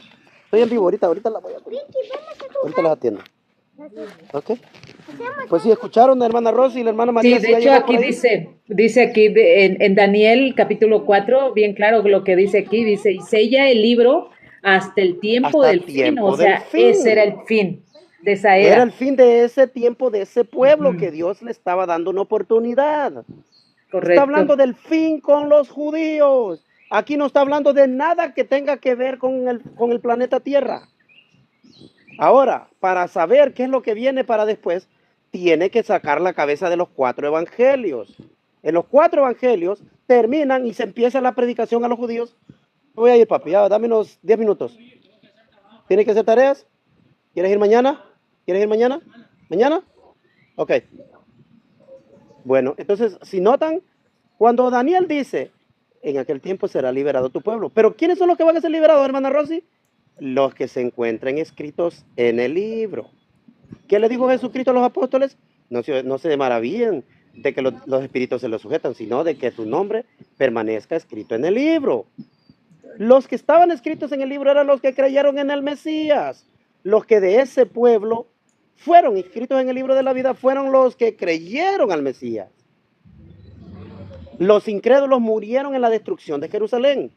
Estoy en vivo ahorita las voy a poner. Ahorita las atiendo. Ok. Pues sí, escucharon la hermana Rosy y la hermana María. Sí, de ¿Sí ya hecho llegó aquí por ahí? dice aquí en Daniel capítulo 4, bien claro lo que dice aquí, dice, y sella el libro hasta el tiempo Hasta del fin, o tiempo del sea, ese era fin. el fin de esa Era el era. fin de ese tiempo, de ese pueblo Ujú, que Dios le estaba dando una oportunidad. Está correcto. hablando del fin con los judíos. Aquí no está hablando de nada que tenga que ver con el planeta Tierra. Ahora, para saber qué es lo que viene para después, tiene que sacar la cabeza de los 4 evangelios. En los 4 evangelios terminan y se empieza la predicación a los judíos. Voy a ir, papi, ya, dame unos 10 minutos. ¿Tienes que hacer tareas? ¿Quieres ir mañana? ¿Quieres ir mañana? ¿Mañana? Ok. Bueno, entonces, si notan, cuando Daniel dice, en aquel tiempo será liberado tu pueblo. Pero ¿quiénes son los que van a ser liberados, hermana Rosy? Los que se encuentren escritos en el libro. ¿Qué le dijo Jesucristo a los apóstoles? No se maravillen de que los espíritus se los sujetan, sino de que su nombre permanezca escrito en el libro. Los que estaban escritos en el libro eran los que creyeron en el Mesías. Los que de ese pueblo fueron inscritos en el libro de la vida fueron los que creyeron al Mesías. Los incrédulos murieron en la destrucción de Jerusalén.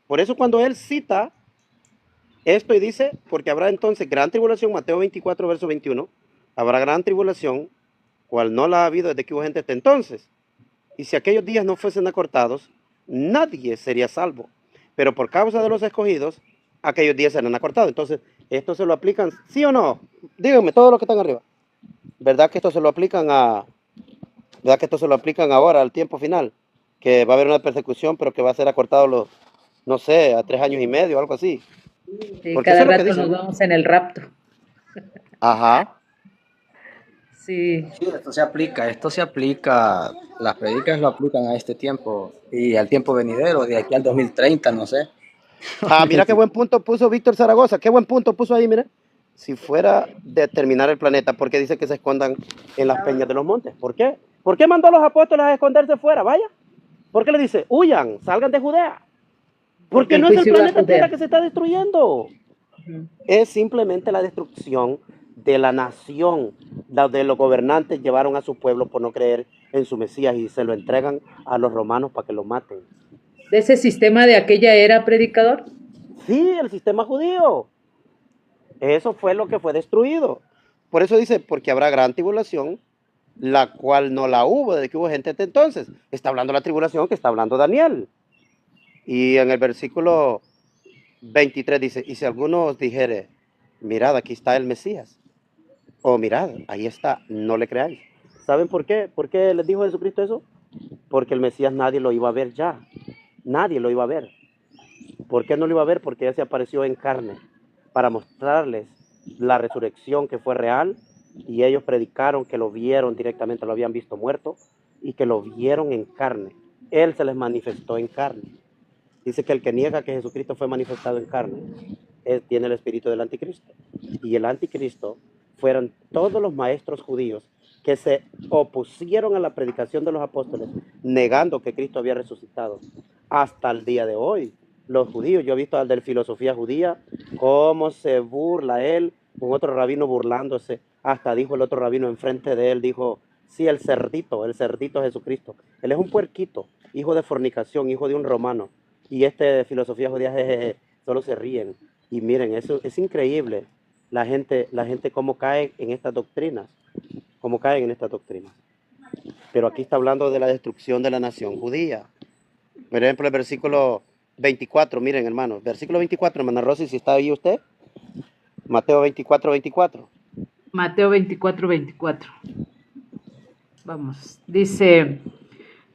Por eso cuando él cita esto y dice, porque habrá entonces gran tribulación, Mateo 24, verso 21, habrá gran tribulación, cual no la ha habido desde que hubo gente hasta entonces. Y si aquellos días no fuesen acortados, nadie sería salvo. Pero por causa de los escogidos, aquellos días serán acortados. Entonces, ¿esto se lo aplican, sí o no? Díganme, todos los que están arriba. ¿Verdad que esto se lo aplican verdad que esto se lo aplican ahora, al tiempo final? Que va a haber una persecución, pero que va a ser acortado no sé, a 3 años y medio, algo así. Sí, Porque eso cada es lo que rato dicen, nos ¿no? vamos en el rapto. Ajá. Sí, Sí, esto se aplica, las predicas lo aplican a este tiempo y al tiempo venidero, de aquí al 2030, no sé. Ah, mira qué buen punto puso Víctor Zaragoza, qué buen punto puso ahí, mira. Si fuera de terminar el planeta, ¿por qué dice que se escondan en las peñas de los montes? ¿Por qué? ¿Por qué mandó a los apóstoles a esconderse fuera? Vaya. ¿Por qué le dice, huyan, salgan de Judea? porque Porque el no es el juicio iba a planeta Tierra Judea. que se está destruyendo. Ujú. Es simplemente la destrucción de la nación, donde los gobernantes llevaron a su pueblo por no creer en su Mesías y se lo entregan a los romanos para que lo maten. ¿De ese sistema de aquella era, predicador? Sí, el sistema judío. Eso fue lo que fue destruido. Por eso dice, porque habrá gran tribulación, la cual no la hubo desde que hubo gente hasta entonces. Está hablando la tribulación que está hablando Daniel. Y en el versículo 23 dice, y si alguno os dijere, mirad, aquí está el Mesías, o mirad, ahí está, no le creáis. ¿Saben por qué? ¿Por qué les dijo Jesucristo eso? Porque el Mesías nadie lo iba a ver ya. Nadie lo iba a ver. ¿Por qué no lo iba a ver? Porque ya se apareció en carne para mostrarles la resurrección que fue real, y ellos predicaron que lo vieron directamente, lo habían visto muerto y que lo vieron en carne. Él se les manifestó en carne. Dice que el que niega que Jesucristo fue manifestado en carne, él tiene el espíritu del anticristo. Y el anticristo fueron todos los maestros judíos que se opusieron a la predicación de los apóstoles, negando que Cristo había resucitado. Hasta el día de hoy, los judíos, yo he visto al de filosofía judía, cómo se burla él con otro rabino burlándose. Hasta dijo el otro rabino enfrente de él, dijo, sí, el cerdito Jesucristo. Él es un puerquito, hijo de fornicación, hijo de un romano. Y de filosofía judía, jejeje, solo se ríen. Y miren, eso es increíble. La gente cómo cae en estas doctrinas, cómo caen en estas doctrinas. Pero aquí está hablando de la destrucción de la nación judía. Por ejemplo, el versículo 24, miren hermanos, versículo 24, hermana Rosy, si está ahí usted, Mateo 24, 24. Mateo 24, 24. Vamos, dice,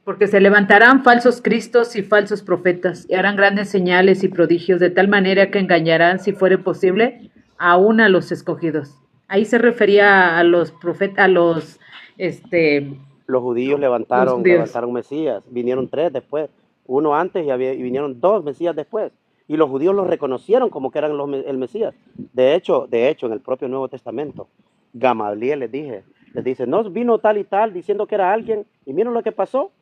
porque se levantarán falsos cristos y falsos profetas, y harán grandes señales y prodigios, de tal manera que engañarán, si fuere posible, aún a los escogidos. Ahí se refería a los profetas, a los, Los judíos los judíos. levantaron Mesías, vinieron 3 después, uno antes y vinieron 2 Mesías después. Y los judíos los reconocieron como que eran el Mesías. De hecho, en el propio Nuevo Testamento, Gamaliel les dice, no vino tal y tal diciendo que era alguien, y miren lo que pasó.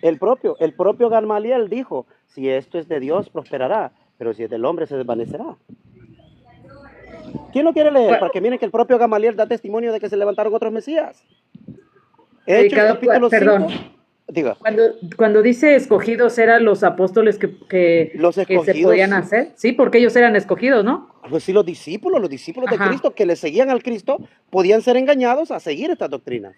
El propio Gamaliel dijo, si esto es de Dios, prosperará, pero si es del hombre, se desvanecerá. ¿Quién lo quiere leer? Para que miren que el propio Gamaliel da testimonio de que se levantaron otros Mesías. Hechos capítulo 5. Diga. Cuando dice escogidos, ¿eran los apóstoles que se podían hacer? Sí, porque ellos eran escogidos, ¿no? Pues sí, los discípulos de Cristo que le seguían al Cristo podían ser engañados a seguir estas doctrinas.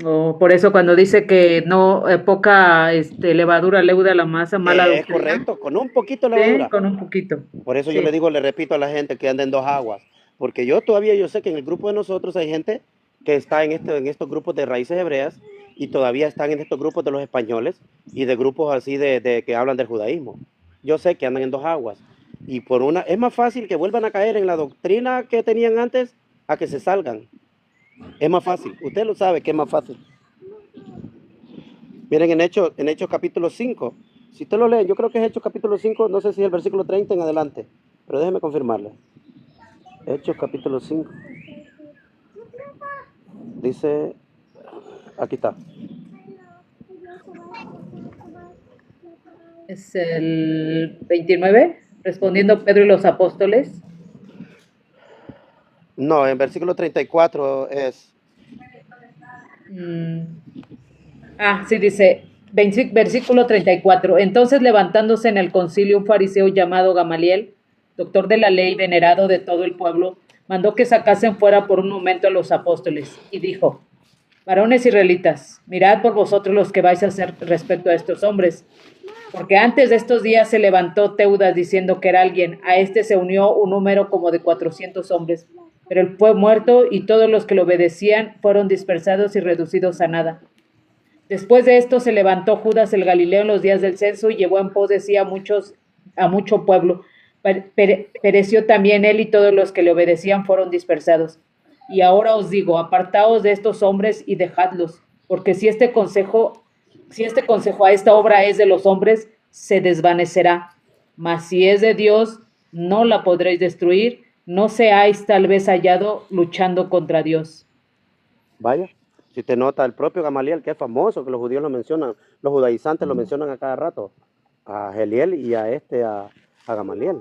Por eso cuando dice que no poca levadura leuda la masa, mala doctrina. Es correcto, con un poquito de levadura. Sí, con un poquito. Por eso yo le repito a la gente que anda en 2 aguas, porque yo sé que en el grupo de nosotros hay gente que está en estos grupos de raíces hebreas y todavía están en estos grupos de los españoles y de grupos así de que hablan del judaísmo. Yo sé que andan en 2 aguas y es más fácil que vuelvan a caer en la doctrina que tenían antes a que se salgan. Es más fácil, usted lo sabe que es más fácil. Miren en Hechos capítulo 5, si usted lo lee, yo creo que es Hechos capítulo 5, no sé si es el versículo 30 en adelante, pero déjeme confirmarle. Hechos capítulo 5. Dice, aquí está. Es el 29, respondiendo Pedro y los apóstoles. No, en versículo 34 es. Sí, dice, versículo 34. Entonces, levantándose en el concilio un fariseo llamado Gamaliel, doctor de la ley, venerado de todo el pueblo, mandó que sacasen fuera por un momento a los apóstoles, y dijo, varones israelitas, mirad por vosotros los que vais a hacer respecto a estos hombres, porque antes de estos días se levantó Teudas diciendo que era alguien, a se unió un número como de 400 hombres, pero él fue muerto y todos los que lo obedecían fueron dispersados y reducidos a nada. Después de esto se levantó Judas el Galileo en los días del censo y llevó en pos de sí a mucho pueblo. Pereció también él y todos los que le obedecían fueron dispersados. Y ahora os digo, apartaos de estos hombres y dejadlos, porque si este consejo a esta obra es de los hombres, se desvanecerá. Mas si es de Dios, no la podréis destruir, no seáis tal vez hallado luchando contra Dios. Vaya, si te nota el propio Gamaliel, que es famoso, que los judíos lo mencionan, los judaizantes lo mencionan a cada rato, a Geliel y a Gamaliel.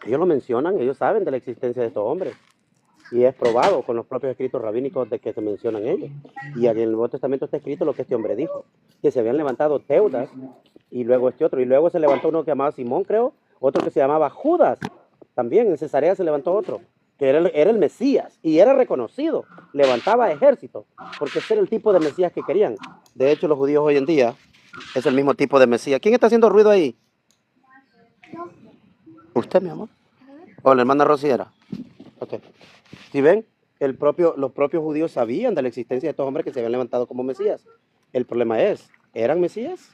Ellos lo mencionan, ellos saben de la existencia de estos hombres. Y es probado con los propios escritos rabínicos de que se mencionan ellos. Y en el Nuevo Testamento está escrito lo que este hombre dijo, que se habían levantado Teudas y luego otro, y luego se levantó uno que se llamaba Simón, creo, otro que se llamaba Judas. También en Cesarea se levantó otro, que era el Mesías, y era reconocido, levantaba ejércitos, porque ese era el tipo de Mesías que querían. De hecho, los judíos hoy en día es el mismo tipo de Mesías. ¿Quién está haciendo ruido ahí? ¿Usted, mi amor? ¿O la hermana Rosiera? Ok. Si ven, los propios judíos sabían de la existencia de estos hombres que se habían levantado como Mesías. El problema es, ¿eran Mesías?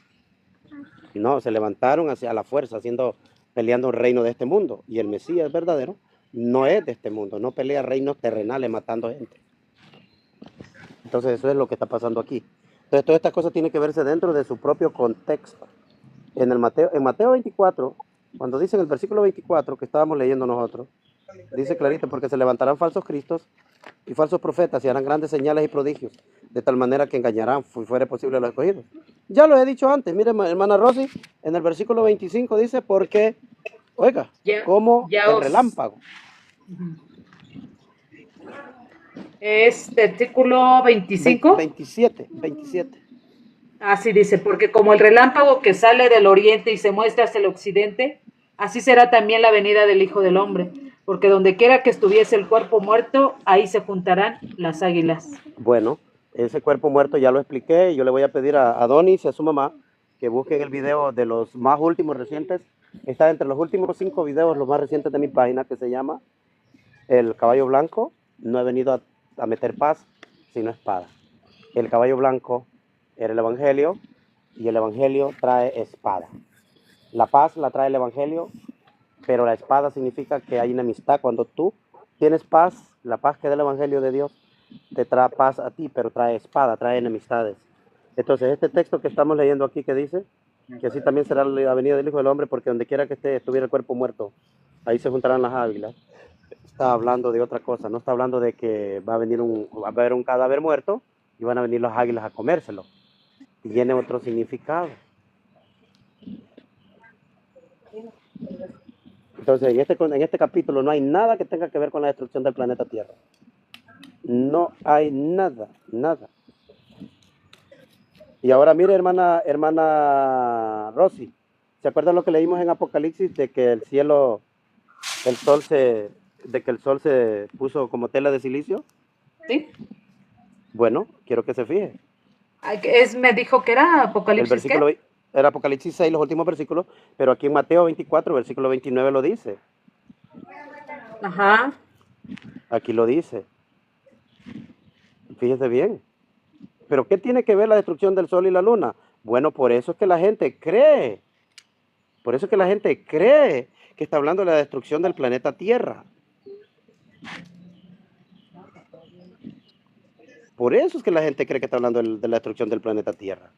No, se levantaron hacia la fuerza, peleando el reino de este mundo. Y el Mesías verdadero no es de este mundo, no pelea reinos terrenales matando gente. Entonces eso es lo que está pasando aquí. Entonces todas estas cosas tienen que verse dentro de su propio contexto. En Mateo 24, cuando dice en el versículo 24 que estábamos leyendo nosotros, dice clarito, porque se levantarán falsos cristos y falsos profetas y harán grandes señales y prodigios, de tal manera que engañarán, si fuere posible, a los escogidos. Ya lo he dicho antes, mire hermana Rosy, en el versículo 25 dice, porque Oiga, Ya, como ya el os... relámpago. Es versículo 25. 27. Así dice, porque como el relámpago que sale del oriente y se muestra hacia el occidente, así será también la venida del Hijo del Hombre, porque donde quiera que estuviese el cuerpo muerto, ahí se juntarán las águilas. Bueno, ese cuerpo muerto ya lo expliqué y yo le voy a pedir a Donis y a su mamá que busquen el video de los más últimos recientes. Está entre los últimos 5 videos, los más recientes de mi página, que se llama El caballo blanco. No he venido a meter paz, sino espada. El caballo blanco era el evangelio y el evangelio trae espada. La paz la trae el evangelio, pero la espada significa que hay enemistad. Cuando tú tienes paz, la paz que da el evangelio de Dios te trae paz a ti, pero trae espada, trae enemistades. Entonces, este texto que estamos leyendo aquí que dice que así también será la venida del Hijo del Hombre, porque donde quiera que esté, estuviera el cuerpo muerto, ahí se juntarán las águilas. Está hablando de otra cosa, no está hablando de que va a haber un cadáver muerto y van a venir las águilas a comérselo. Tiene otro significado. Entonces, en este capítulo no hay nada que tenga que ver con la destrucción del planeta Tierra. No hay nada. Y ahora mire, hermana Rosy, ¿se acuerdan lo que leímos en Apocalipsis de que de que el sol se puso como tela de silicio? ¿Sí? Bueno, quiero que se fije. Me dijo que era El Apocalipsis, versículo ¿qué? era Apocalipsis 6, los últimos versículos, pero aquí en Mateo 24, versículo 29 lo dice. Ajá. Aquí lo dice. Fíjese bien. ¿Pero qué tiene que ver la destrucción del sol y la luna? Bueno, por eso es que la gente cree. Por eso es que la gente cree que está hablando de la destrucción del planeta Tierra. Por eso es que la gente cree que está hablando de la destrucción del planeta Tierra.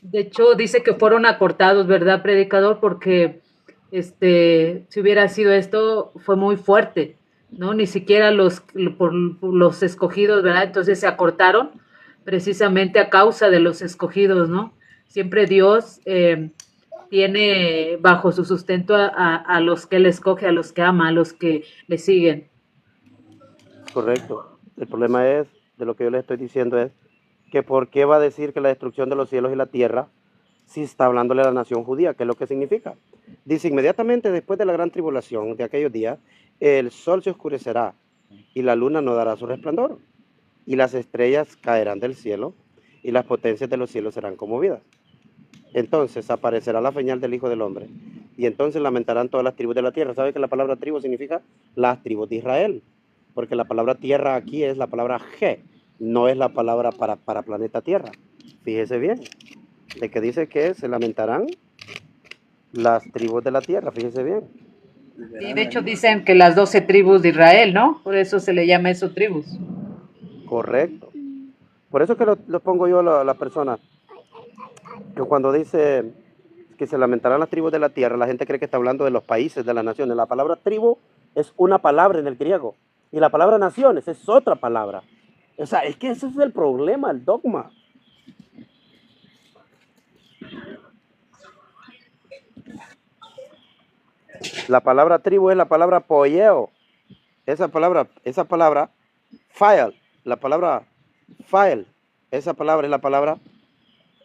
De hecho, dice que fueron acortados, ¿verdad, predicador? Porque si hubiera sido esto, fue muy fuerte, ¿no? Ni siquiera por los escogidos, ¿verdad? Entonces se acortaron precisamente a causa de los escogidos, ¿no? Siempre Dios tiene bajo su sustento a los que Él escoge, a los que ama, a los que le siguen. Correcto. El problema es, de lo que yo le estoy diciendo es, que por qué va a decir que la destrucción de los cielos y la tierra si está hablándole a la nación judía, ¿qué es lo que significa? Dice, inmediatamente después de la gran tribulación de aquellos días, el sol se oscurecerá y la luna no dará su resplandor, y las estrellas caerán del cielo, y las potencias de los cielos serán conmovidas. Entonces aparecerá la señal del Hijo del Hombre, y entonces lamentarán todas las tribus de la tierra. ¿Sabe que la palabra tribu significa las tribus de Israel? Porque la palabra tierra aquí es la palabra G, no es la palabra para planeta Tierra. Fíjese bien, de que dice que se lamentarán las tribus de la tierra, fíjese bien. Sí, de hecho dicen que las 12 tribus de Israel, ¿no? Por eso se le llama eso tribus. Correcto. Por eso que lo pongo yo a la persona, que cuando dice que se lamentarán las tribus de la tierra, la gente cree que está hablando de los países, de las naciones. La palabra tribu es una palabra en el griego, y la palabra naciones es otra palabra. O sea, es que ese es el problema, el dogma. La palabra tribu es la palabra poieo. Esa palabra, file, la palabra file, esa palabra es la palabra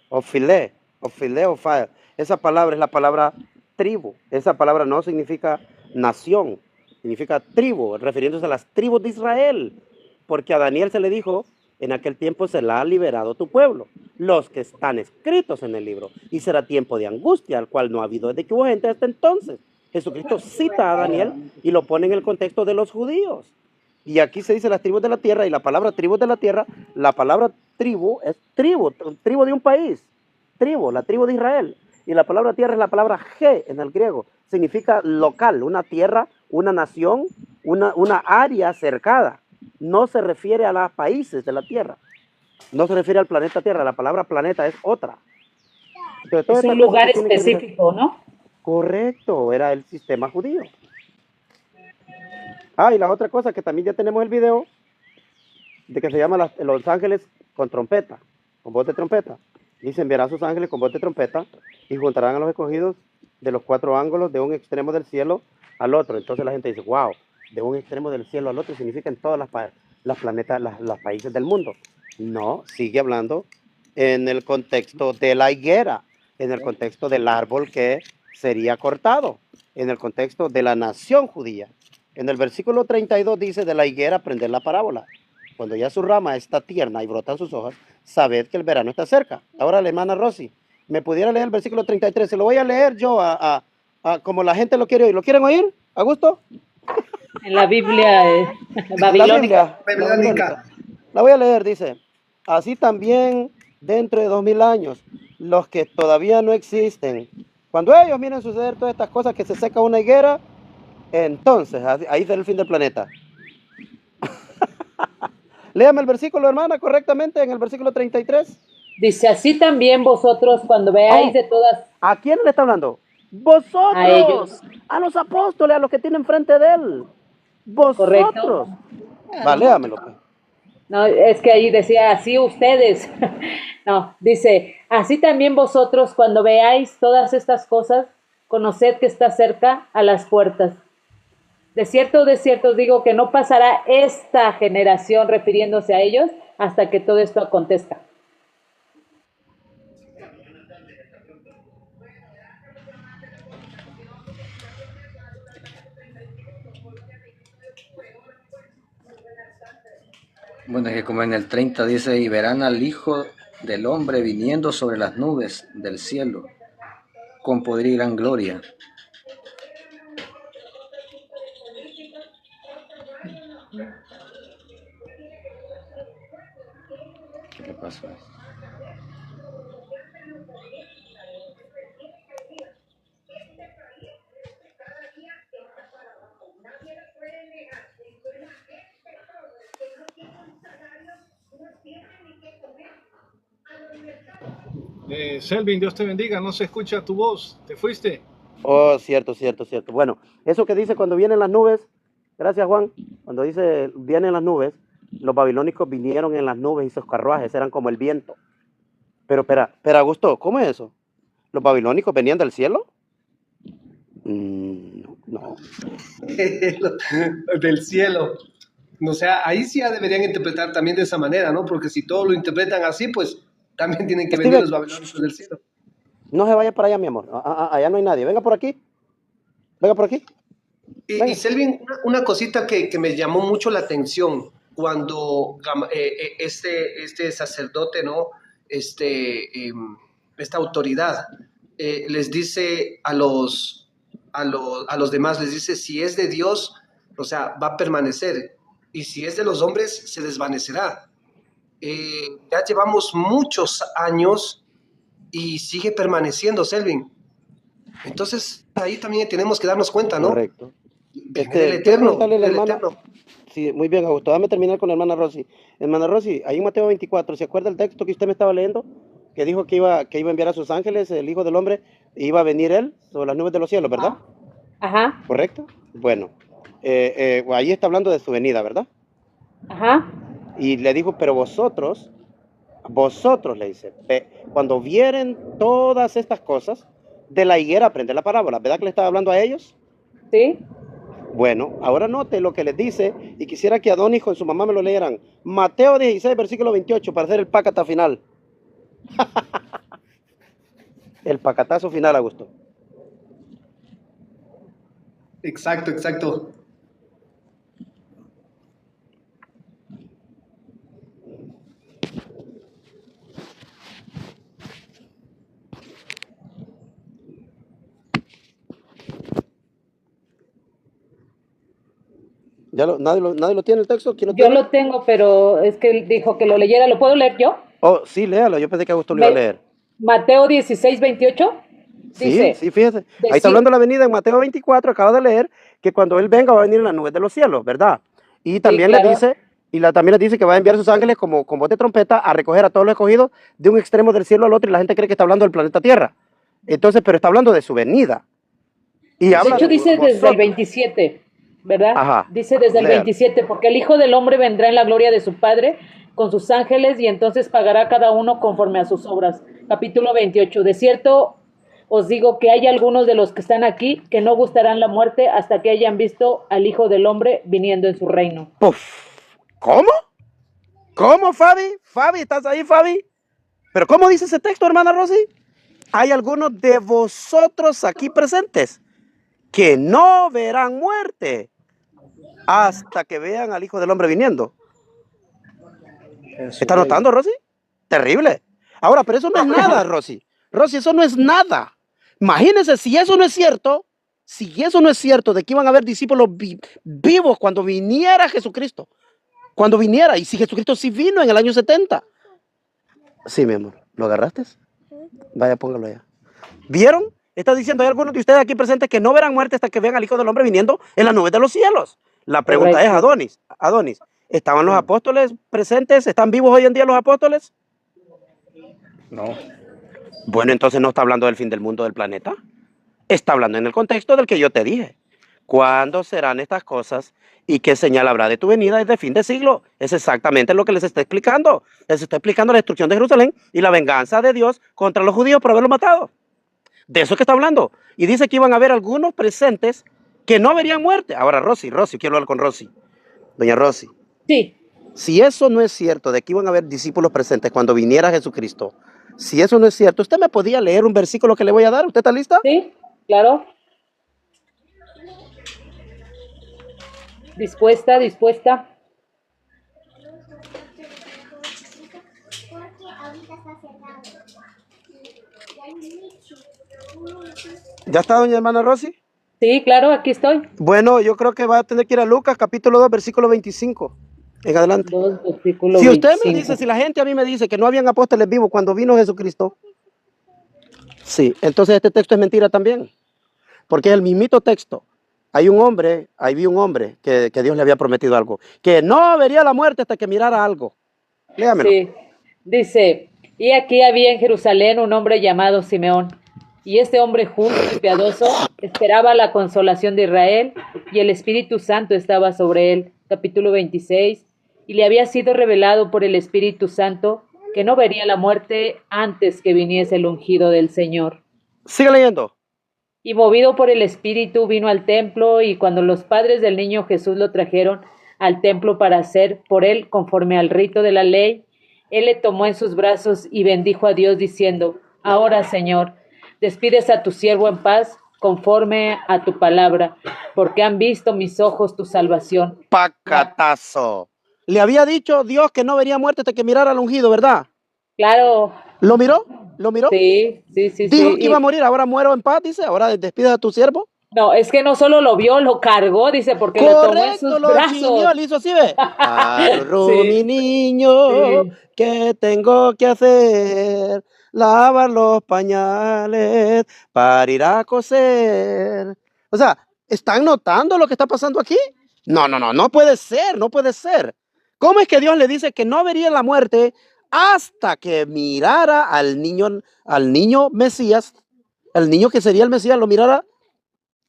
o file o file. Esa palabra es la palabra tribu. Esa palabra no significa nación, significa tribu, refiriéndose a las tribus de Israel. Porque a Daniel se le dijo, en aquel tiempo se la ha liberado tu pueblo, los que están escritos en el libro. Y será tiempo de angustia, al cual no ha habido desde que hubo gente hasta entonces. Jesucristo cita a Daniel y lo pone en el contexto de los judíos. Y aquí se dice las tribus de la tierra, y la palabra tribus de la tierra, la palabra tribu es tribu de un país, tribu, la tribu de Israel. Y la palabra tierra es la palabra G en el griego, significa local, una tierra, una nación, una área cercada. No se refiere a los países de la tierra, no se refiere al planeta Tierra, la palabra planeta es otra. Entonces, Es un lugar específico, ¿no? Correcto, era el sistema judío. Ah, y la otra cosa que también ya tenemos el video de que se llama Los Ángeles con trompeta, con voz de trompeta. Dice, enviará a sus ángeles con voz de trompeta y juntarán a los escogidos de los cuatro ángulos de un extremo del cielo al otro. Entonces la gente dice, wow, de un extremo del cielo al otro significa en todas las planetas, los países del mundo. No, sigue hablando en el contexto de la higuera, en el contexto del árbol que sería cortado, en el contexto de la nación judía. En el versículo 32 dice, de la higuera aprender la parábola. Cuando ya su rama está tierna y brotan sus hojas, sabed que el verano está cerca. Ahora la hermana Rosy, ¿me pudiera leer el versículo 33? Se lo voy a leer yo como la gente lo quiere oír. ¿Lo quieren oír? ¿A gusto? En la Biblia La babilónica. Biblia babilónica. La voy a leer, dice, así también dentro de 2000 años, los que todavía no existen, cuando ellos miren suceder todas estas cosas, que se seca una higuera, entonces ahí será el fin del planeta. Léame el versículo, hermana, correctamente, en el versículo 33. Dice, así también vosotros cuando veáis de todas... ¿A quién le está hablando? Vosotros. A ellos. A los apóstoles, a los que tienen frente de él. Vosotros. Correcto. Va, léamelo, pues. No, es que ahí decía, así ustedes. No, dice, así también vosotros cuando veáis todas estas cosas, conoced que está cerca a las puertas. De cierto os digo que no pasará esta generación, refiriéndose a ellos, hasta que todo esto acontezca. Bueno, es que como en el 30 dice, y verán al Hijo del Hombre viniendo sobre las nubes del cielo, con poder y gran gloria. ¿Qué le pasó? Selvin, Dios te bendiga, no se escucha tu voz, te fuiste. Oh, cierto, cierto, cierto. Bueno, eso que dice cuando vienen las nubes, gracias Juan, cuando dice vienen las nubes, los babilónicos vinieron en las nubes y sus carruajes eran como el viento. Pero espera, Augusto, ¿cómo es eso? ¿Los babilónicos venían del cielo? No. Del cielo. O sea, ahí sí ya deberían interpretar también de esa manera, ¿no? Porque si todos lo interpretan así, pues también tienen que venir los babilónicos del cielo. No se vaya para allá, mi amor. Allá no hay nadie. Venga por aquí. Venga por aquí. Y Selvin, una cosita que me llamó mucho la atención cuando este sacerdote, ¿no? Esta autoridad les dice a los demás, les dice, si es de Dios, o sea, va a permanecer, y si es de los hombres, se desvanecerá. Ya llevamos muchos años y sigue permaneciendo, Selvin. Entonces, ahí también tenemos que darnos cuenta, ¿no? Correcto. Del eterno, del eterno. Sí, muy bien, Augusto. Déjame terminar con la hermana Rosy. Hermana Rosy, ahí en Mateo 24, ¿se acuerda el texto que usted me estaba leyendo? Que dijo que iba a enviar a sus ángeles, el Hijo del Hombre, y iba a venir él sobre las nubes de los cielos, ¿verdad? Ajá. ¿Correcto? Bueno, ahí está hablando de su venida, ¿verdad? Ajá. Y le dijo, pero vosotros le dice, cuando vieren todas estas cosas, de la higuera aprende la parábola. ¿Verdad que le estaba hablando a ellos? Sí. Bueno, ahora note lo que les dice, y quisiera que Adonis con su mamá me lo leyeran. Mateo 16, versículo 28, para hacer el pacata final. El pacatazo final, Augusto. Exacto. ¿Nadie lo tiene el texto? ¿Quién lo Yo tiene? lo tengo, pero es que él dijo que lo leyera. ¿Lo puedo leer yo? Oh, sí, léalo. Yo pensé que Augusto lo iba a leer. Mateo 16, 28. Dice, Sí, fíjese. Ahí está hablando de la venida en Mateo 24. Acaba de leer que cuando él venga va a venir en las nubes de los cielos, ¿verdad? Y también claro. también les dice que va a enviar sus ángeles con voz de trompeta a recoger a todos los escogidos de un extremo del cielo al otro, y la gente cree que está hablando del planeta Tierra. Entonces, pero está hablando de su venida. Y de habla hecho dice vosotros. desde el 27, ¿verdad? Ajá. Dice desde el Léalo. 27, porque el Hijo del Hombre vendrá en la gloria de su Padre con sus ángeles, y entonces pagará cada uno conforme a sus obras. Capítulo 28. De cierto os digo que hay algunos de los que están aquí que no gustarán la muerte hasta que hayan visto al Hijo del Hombre viniendo en su reino. Puf. ¿Cómo? ¿Cómo, Fabi? Fabi, ¿estás ahí, Fabi? ¿Pero cómo dice ese texto, hermana Rosy? Hay algunos de vosotros aquí presentes que no verán muerte hasta que vean al Hijo del Hombre viniendo. ¿Está notando, Rosy? Terrible. Ahora, pero eso no es nada, Rosy. Rosy, eso no es nada. Imagínense, si eso no es cierto de que iban a haber discípulos vivos cuando viniera Jesucristo. Cuando viniera, y si Jesucristo sí vino en el año 70. Sí, mi amor, ¿lo agarraste? Vaya, póngalo allá. ¿Vieron? Está diciendo, hay algunos de ustedes aquí presentes que no verán muerte hasta que vean al Hijo del Hombre viniendo en las nubes de los cielos. La pregunta es, Adonis, ¿estaban los apóstoles presentes? ¿Están vivos hoy en día los apóstoles? No. Bueno, entonces no está hablando del fin del mundo del planeta. Está hablando en el contexto del que yo te dije. ¿Cuándo serán estas cosas y qué señal habrá de tu venida desde fin de siglo? Es exactamente lo que les está explicando. Les está explicando la destrucción de Jerusalén y la venganza de Dios contra los judíos por haberlos matado. De eso es que está hablando. Y dice que iban a haber algunos presentes que no verían muerte. Ahora, Rosy, quiero hablar con Rosy. Doña Rosy. Sí. Si eso no es cierto, de que iban a haber discípulos presentes cuando viniera Jesucristo, si eso no es cierto, ¿usted me podía leer un versículo que le voy a dar? ¿Usted está lista? Sí, claro. Dispuesta. ¿Ya está, doña hermana Rosy? Sí, claro, aquí estoy. Bueno, yo creo que va a tener que ir a Lucas, capítulo 2, versículo 25. En adelante. 2, versículo Si usted 25. me dice, si la gente a mí me dice que no habían apóstoles vivos cuando vino Jesucristo, sí, entonces este texto es mentira también. Porque es el mismito texto. Ahí vi un hombre que Dios le había prometido algo. Que no vería la muerte hasta que mirara algo. Léamelo. Sí, dice, y aquí había en Jerusalén un hombre llamado Simeón, y este hombre justo y piadoso esperaba la consolación de Israel, y el Espíritu Santo estaba sobre él. Capítulo 26, y le había sido revelado por el Espíritu Santo que no vería la muerte antes que viniese el ungido del Señor. Sigue leyendo. Y movido por el Espíritu vino al templo, y cuando los padres del niño Jesús lo trajeron al templo para hacer por él conforme al rito de la ley, él le tomó en sus brazos y bendijo a Dios diciendo, ahora, Señor, despides a tu siervo en paz conforme a tu palabra, porque han visto mis ojos tu salvación. Pacatazo. Le había dicho Dios que no vería muerte hasta que mirara al ungido, ¿verdad? Claro. ¿Lo miró? ¿Lo miró? Sí. Dijo que iba a morir, ahora muero en paz, dice, ahora despides a tu siervo. No, es que no solo lo vio, lo cargó, dice, porque lo tomó en sus brazos. Chiñó, le hizo así, ve. Arru, mi niño, ¿qué tengo que hacer? Lavar los pañales para ir a coser. O sea, ¿están notando lo que está pasando aquí? No puede ser. ¿Cómo es que Dios le dice que no vería la muerte hasta que mirara al niño Mesías, el niño que sería el Mesías, lo mirara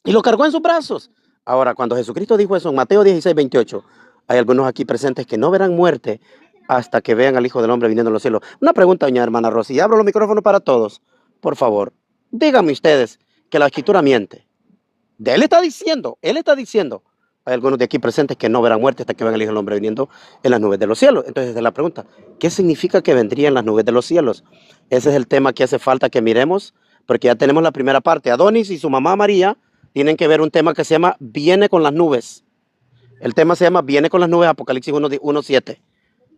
y lo cargó en sus brazos? Ahora, cuando Jesucristo dijo eso en Mateo 16, 28, hay algunos aquí presentes que no verán muerte hasta que vean al Hijo del Hombre viniendo en los cielos. Una pregunta, doña hermana Rosy. Abro los micrófonos para todos. Por favor, díganme ustedes que la Escritura miente. Él está diciendo. Hay algunos de aquí presentes que no verán muerte hasta que vean al Hijo del Hombre viniendo en las nubes de los cielos. Entonces, esa es la pregunta. ¿Qué significa que vendría en las nubes de los cielos? Ese es el tema que hace falta que miremos, porque ya tenemos la primera parte. Adonis y su mamá María tienen que ver un tema que se llama Viene con las nubes. El tema se llama Viene con las nubes, Apocalipsis 1:7.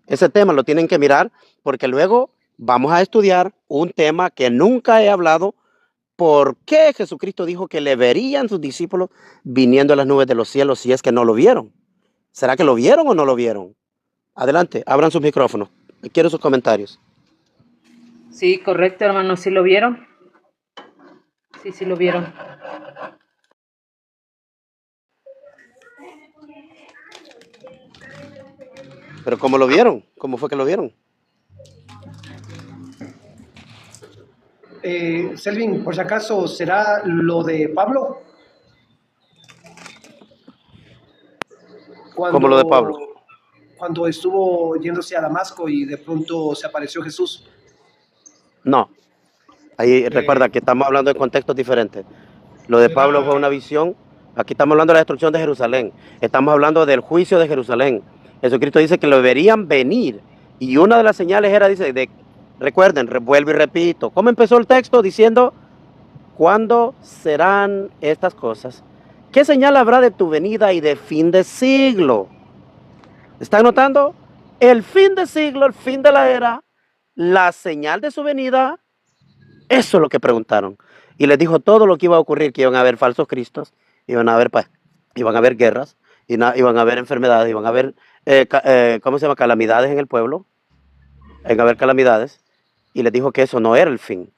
Ese tema lo tienen que mirar porque luego vamos a estudiar un tema que nunca he hablado. ¿Por qué Jesucristo dijo que le verían sus discípulos viniendo a las nubes de los cielos si es que no lo vieron? ¿Será que lo vieron o no lo vieron? Adelante, abran sus micrófonos. Quiero sus comentarios. Sí, correcto, hermano. ¿Sí lo vieron? Sí lo vieron. ¿Pero cómo lo vieron? ¿Cómo fue que lo vieron? Selvin, por si acaso, ¿será lo de Pablo? ¿Cómo lo de Pablo? cuando estuvo yéndose a Damasco y de pronto se apareció Jesús? No, ahí recuerda Eh, que estamos hablando de contextos diferentes. Lo de Pablo fue una era, visión. Aquí estamos hablando de la destrucción de Jerusalén. Estamos hablando del juicio de Jerusalén. Jesucristo dice que lo verían venir. Y una de las señales era, dice, recuerden, vuelvo y repito. ¿Cómo empezó el texto? Diciendo, ¿cuándo serán estas cosas? ¿Qué señal habrá de tu venida y de fin de siglo? ¿Están notando? El fin de siglo, el fin de la era, la señal de su venida. Eso es lo que preguntaron. Y les dijo todo lo que iba a ocurrir, que iban a haber falsos cristos, iban a haber guerras, iban a haber enfermedades, iban a haber, ¿cómo se llama? Calamidades en el pueblo, iban a haber calamidades. Y les dijo que eso no era el fin,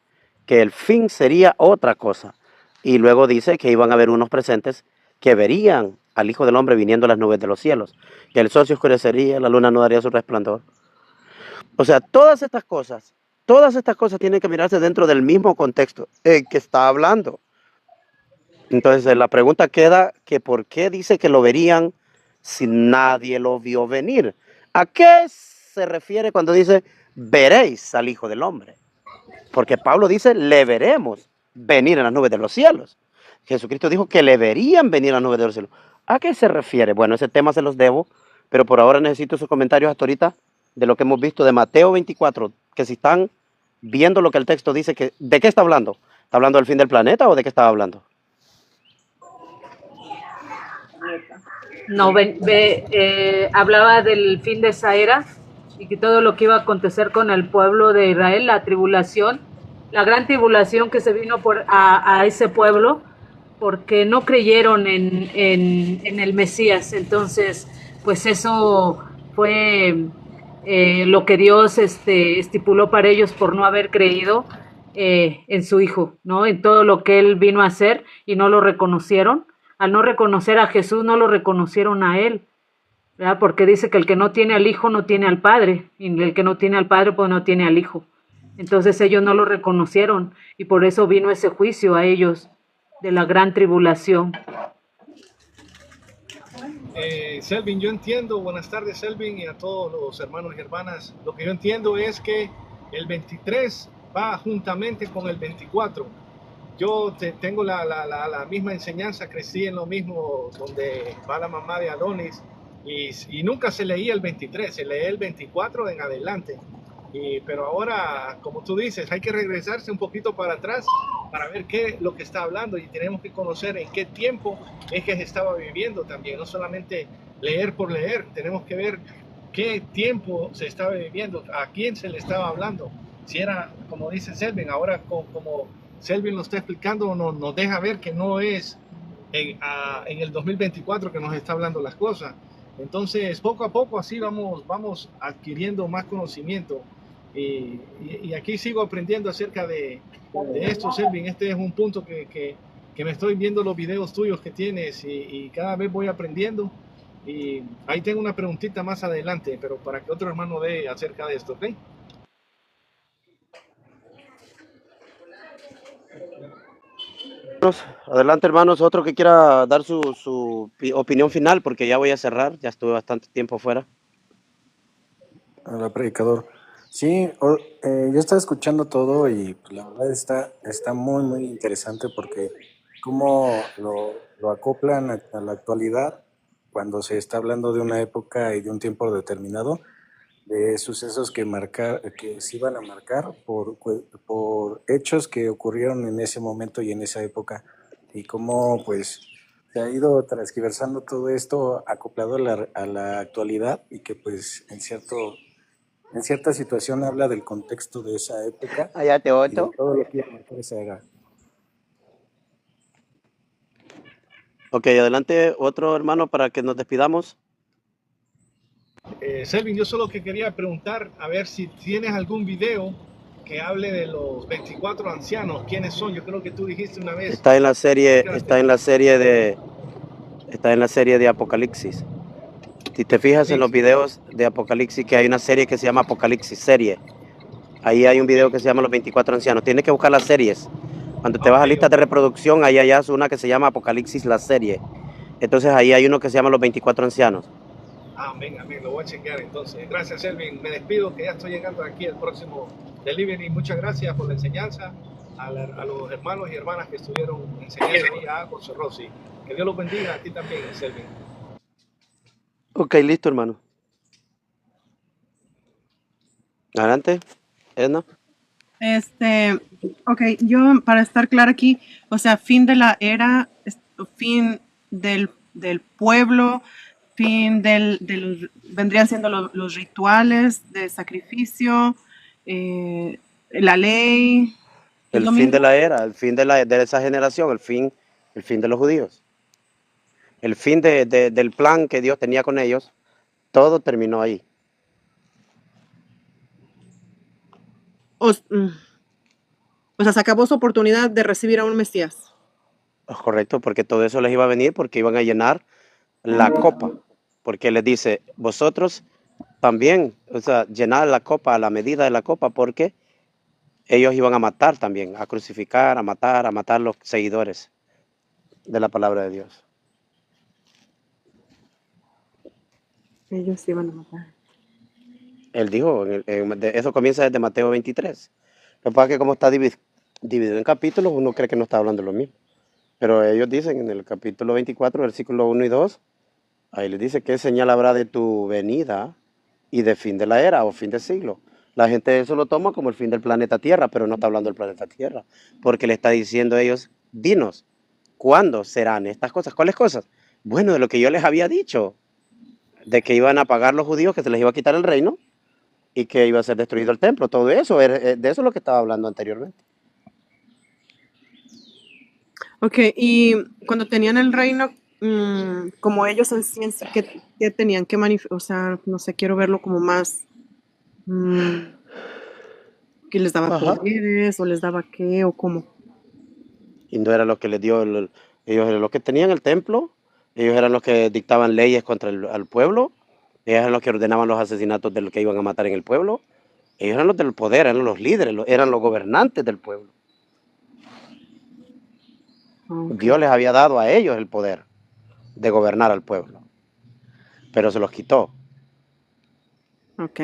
que el fin sería otra cosa. Y luego dice que iban a haber unos presentes que verían al Hijo del Hombre viniendo a las nubes de los cielos, que el sol se oscurecería, la luna no daría su resplandor. O sea, todas estas cosas tienen que mirarse dentro del mismo contexto en que está hablando. Entonces la pregunta queda que ¿por qué dice que lo verían si nadie lo vio venir? ¿A qué se refiere cuando dice veréis al Hijo del Hombre? Porque Pablo dice le veremos venir en las nubes de los cielos. Jesucristo dijo que le verían venir en las nubes de los cielos. ¿A qué se refiere? Bueno, ese tema se los debo, pero por ahora necesito sus comentarios hasta ahorita de lo que hemos visto de Mateo 24, que si están viendo lo que el texto dice, ¿de qué está hablando? ¿Está hablando del fin del planeta o de qué estaba hablando? No, hablaba del fin de esa era y que todo lo que iba a acontecer con el pueblo de Israel, la tribulación, la gran tribulación que se vino a ese pueblo porque no creyeron en el Mesías. Entonces, pues eso fue lo que Dios estipuló para ellos por no haber creído en su Hijo, ¿no? En todo lo que Él vino a hacer y no lo reconocieron. Al no reconocer a Jesús, no lo reconocieron a Él, ¿verdad? Porque dice que el que no tiene al Hijo no tiene al Padre, y el que no tiene al Padre, pues no tiene al Hijo. Entonces ellos no lo reconocieron y por eso vino ese juicio a ellos de la gran tribulación. Selvin, yo entiendo, buenas tardes Selvin y a todos los hermanos y hermanas, lo que yo entiendo es que el 23 va juntamente con el 24. Yo tengo la misma enseñanza, crecí en lo mismo donde va la mamá de Adonis y nunca se leía el 23, se lee el 24 en adelante. Pero ahora, como tú dices, hay que regresarse un poquito para atrás para ver qué es lo que está hablando y tenemos que conocer en qué tiempo es que se estaba viviendo también, no solamente leer por leer, tenemos que ver qué tiempo se estaba viviendo, a quién se le estaba hablando. Si era, como dice Selvin, ahora como Selvin lo está explicando, nos deja ver que no es en el 2024 que nos está hablando las cosas. Entonces, poco a poco así vamos adquiriendo más conocimiento. Y aquí sigo aprendiendo acerca de esto, Selvin. Este es un punto que me estoy viendo los videos tuyos que tienes y cada vez voy aprendiendo. Y ahí tengo una preguntita más adelante, pero para que otro hermano dé acerca de esto, ¿ok? Adelante, hermanos, otro que quiera dar su opinión final, porque ya voy a cerrar, ya estuve bastante tiempo fuera. Hola, predicador. Sí, yo estaba escuchando todo y pues, la verdad está muy, muy interesante porque cómo lo acoplan a la actualidad cuando se está hablando de una época y de un tiempo determinado, de sucesos que se iban a marcar por hechos que ocurrieron en ese momento y en esa época, y cómo pues se ha ido transgiversando todo esto acoplado a la actualidad y que pues en cierta situación habla del contexto de esa época Allá te y de oto. todo lo que iba a marcar esa era. Ok, adelante, otro hermano, para que nos despidamos. Selvin, yo solo que quería preguntar, a ver si tienes algún video que hable de los 24 ancianos, quiénes son. Yo creo que tú dijiste una vez. Está en la serie de Apocalipsis. Si te fijas en los videos de Apocalipsis, que hay una serie que se llama Apocalipsis serie. Ahí hay un video que se llama Los 24 ancianos. Tienes que buscar las series. Cuando te vas a listas de reproducción, ahí hay una que se llama Apocalipsis la serie. Entonces ahí hay uno que se llama Los 24 ancianos. Amén, amén, lo voy a chequear entonces. Gracias, Elvin. Me despido, que ya estoy llegando aquí al próximo delivery. Muchas gracias por la enseñanza a los hermanos y hermanas que estuvieron enseñando ahí a José Rossi. Que Dios los bendiga a ti también, Selvin. Ok, listo, hermano. Adelante, Edna. Ok, yo para estar clara aquí, o sea, fin de la era, fin del pueblo, fin vendrían siendo los rituales de sacrificio, la ley. ¿Es El lo fin mismo? de la era, el fin de esa generación, el fin de los judíos. El fin del plan que Dios tenía con ellos, todo terminó ahí. O sea, se acabó su oportunidad de recibir a un Mesías. Es correcto, porque todo eso les iba a venir porque iban a llenar la copa. Porque les dice, vosotros también, o sea, llenad la copa a la medida de la copa, porque ellos iban a matar también, a crucificar, a matar los seguidores de la palabra de Dios. Ellos iban a matar. Él dijo, eso comienza desde Mateo 23. Lo que pasa es que como está dividido en capítulos, uno cree que no está hablando lo mismo. Pero ellos dicen en el capítulo 24, versículos 1 y 2, ahí les dice qué señal habrá de tu venida y de fin de la era o fin del siglo. La gente eso lo toma como el fin del planeta Tierra, pero no está hablando del planeta Tierra, porque le está diciendo a ellos, dinos, ¿cuándo serán estas cosas? ¿Cuáles cosas? Bueno, de lo que yo les había dicho, de que iban a pagar los judíos, que se les iba a quitar el reino y que iba a ser destruido el templo. Todo eso, de eso es lo que estaba hablando anteriormente. Ok, y cuando tenían el reino, como ellos en sí, ¿qué tenían que manifestar? O sea, no sé, quiero verlo como más, que les daba Ajá. poderes, o les daba qué, o cómo. Y no era lo que les dio, ellos eran los que tenían el templo, ellos eran los que dictaban leyes contra el pueblo, ellos eran los que ordenaban los asesinatos de los que iban a matar en el pueblo, ellos eran los del poder, eran los líderes, eran los gobernantes del pueblo. Okay. Dios les había dado a ellos el poder de gobernar al pueblo, pero se los quitó. Ok.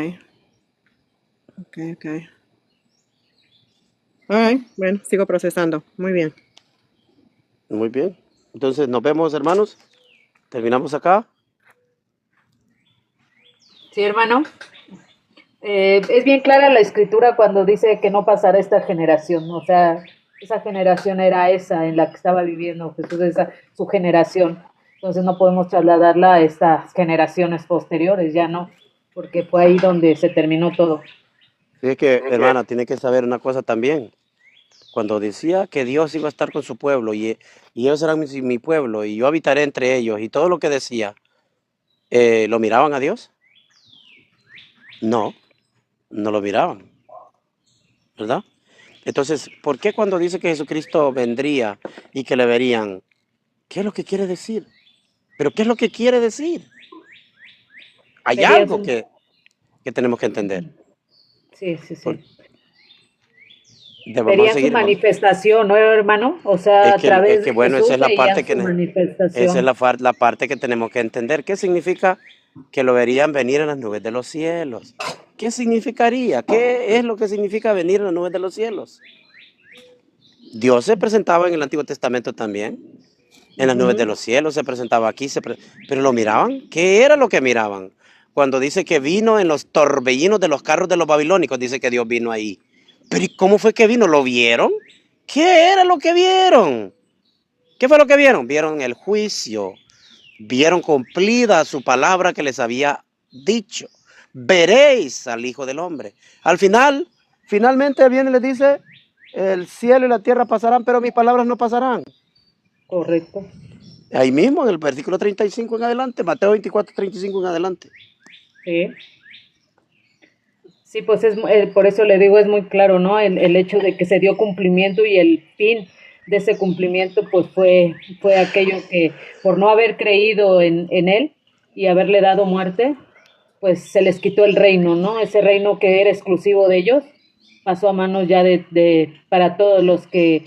Alright, bueno, sigo procesando. Muy bien. Muy bien. Entonces nos vemos, hermanos. Terminamos acá. Sí, hermano. Es bien clara la escritura cuando dice que no pasará esta generación. O sea, esa generación era esa en la que estaba viviendo Jesús, su generación. Entonces no podemos trasladarla a estas generaciones posteriores, ya no, porque fue ahí donde se terminó todo. Sí, es que, hermana, tiene que saber una cosa también. Cuando decía que Dios iba a estar con su pueblo y ellos eran mi pueblo y yo habitaré entre ellos y todo lo que decía, ¿lo miraban a Dios? No, no lo miraban, ¿verdad? Entonces, ¿por qué cuando dice que Jesucristo vendría y que le verían? ¿Qué es lo que quiere decir? ¿Pero qué es lo que quiere decir? Hay Verían algo su... que tenemos que entender. Sí. Vamos a Verían su seguir. manifestación, ¿no, hermano? O sea, a través de Bueno, Jesús esa es la parte veían su manifestación. esa es la parte que tenemos que entender. ¿Qué significa que lo verían venir en las nubes de los cielos? ¿Qué significaría? ¿Qué es lo que significa venir en las nubes de los cielos? Dios se presentaba en el Antiguo Testamento también. En las nubes de los cielos se presentaba aquí, pero lo miraban. ¿Qué era lo que miraban? Cuando dice que vino en los torbellinos de los carros de los babilónicos, dice que Dios vino ahí. Pero ¿y cómo fue que vino? ¿Lo vieron? ¿Qué era lo que vieron? ¿Qué fue lo que vieron? Vieron el juicio. Vieron cumplida su palabra que les había dicho. Veréis al Hijo del Hombre. Al final, finalmente viene y les dice, el cielo y la tierra pasarán, pero mis palabras no pasarán. Correcto. Ahí mismo, en el versículo 35 en adelante, Mateo 24, 35 en adelante. Sí, pues por eso le digo, es muy claro, ¿no? El hecho de que se dio cumplimiento y el fin de ese cumplimiento, pues fue aquello que por no haber creído en él y haberle dado muerte, pues se les quitó el reino, ¿no? Ese reino que era exclusivo de ellos pasó a manos ya para todos los que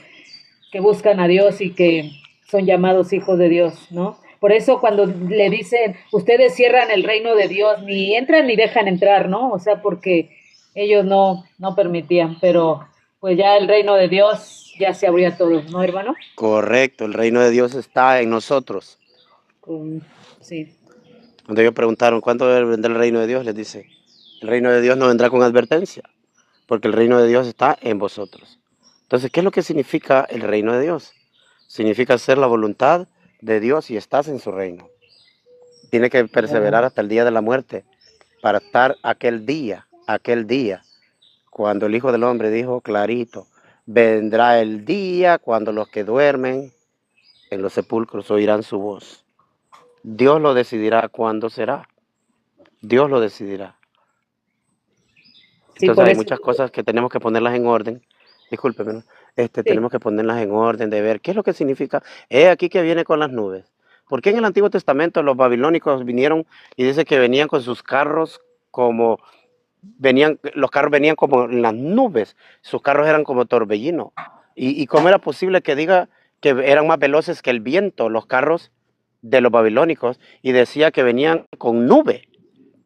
buscan a Dios y que son llamados hijos de Dios, ¿no? Por eso cuando le dicen, ustedes cierran el reino de Dios, ni entran ni dejan entrar, ¿no? O sea, porque ellos no permitían, pero pues ya el reino de Dios ya se abría todo, ¿no, hermano? Correcto, el reino de Dios está en nosotros. Sí. Cuando ellos preguntaron, ¿cuándo vendrá el reino de Dios? Les dice, el reino de Dios no vendrá con advertencia, porque el reino de Dios está en vosotros. Entonces, ¿qué es lo que significa el reino de Dios? Significa hacer la voluntad de Dios y estás en su reino. Tiene que perseverar hasta el día de la muerte para estar aquel día, cuando el Hijo del Hombre dijo clarito, vendrá el día cuando los que duermen en los sepulcros oirán su voz. Dios lo decidirá cuándo será. Dios lo decidirá. Sí, Entonces por hay eso. muchas cosas que tenemos que ponerlas en orden. Discúlpeme, ¿no? Sí. Tenemos que ponerlas en orden de ver qué es lo que significa. He aquí que viene con las nubes. ¿Por qué en el Antiguo Testamento los babilónicos vinieron y dice que venían con sus carros como los carros venían como en las nubes, sus carros eran como torbellino? ¿Y cómo era posible que diga que eran más veloces que el viento los carros de los babilónicos? Y decía que venían con nube.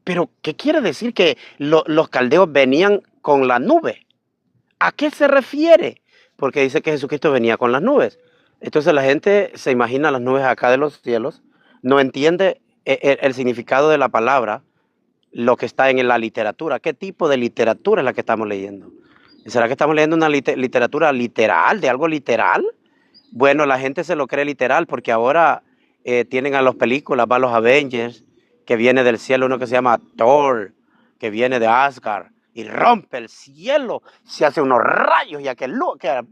Pero, ¿qué quiere decir que los caldeos venían con la nube? ¿A qué se refiere? Porque dice que Jesucristo venía con las nubes. Entonces la gente se imagina las nubes acá de los cielos, no entiende el significado de la palabra, lo que está en la literatura. ¿Qué tipo de literatura es la que estamos leyendo? ¿Será que estamos leyendo una literatura literal, de algo literal? Bueno, la gente se lo cree literal porque ahora tienen a las películas, va a los Avengers, que viene del cielo uno que se llama Thor, que viene de Asgard y rompe el cielo, se hace unos rayos y aquel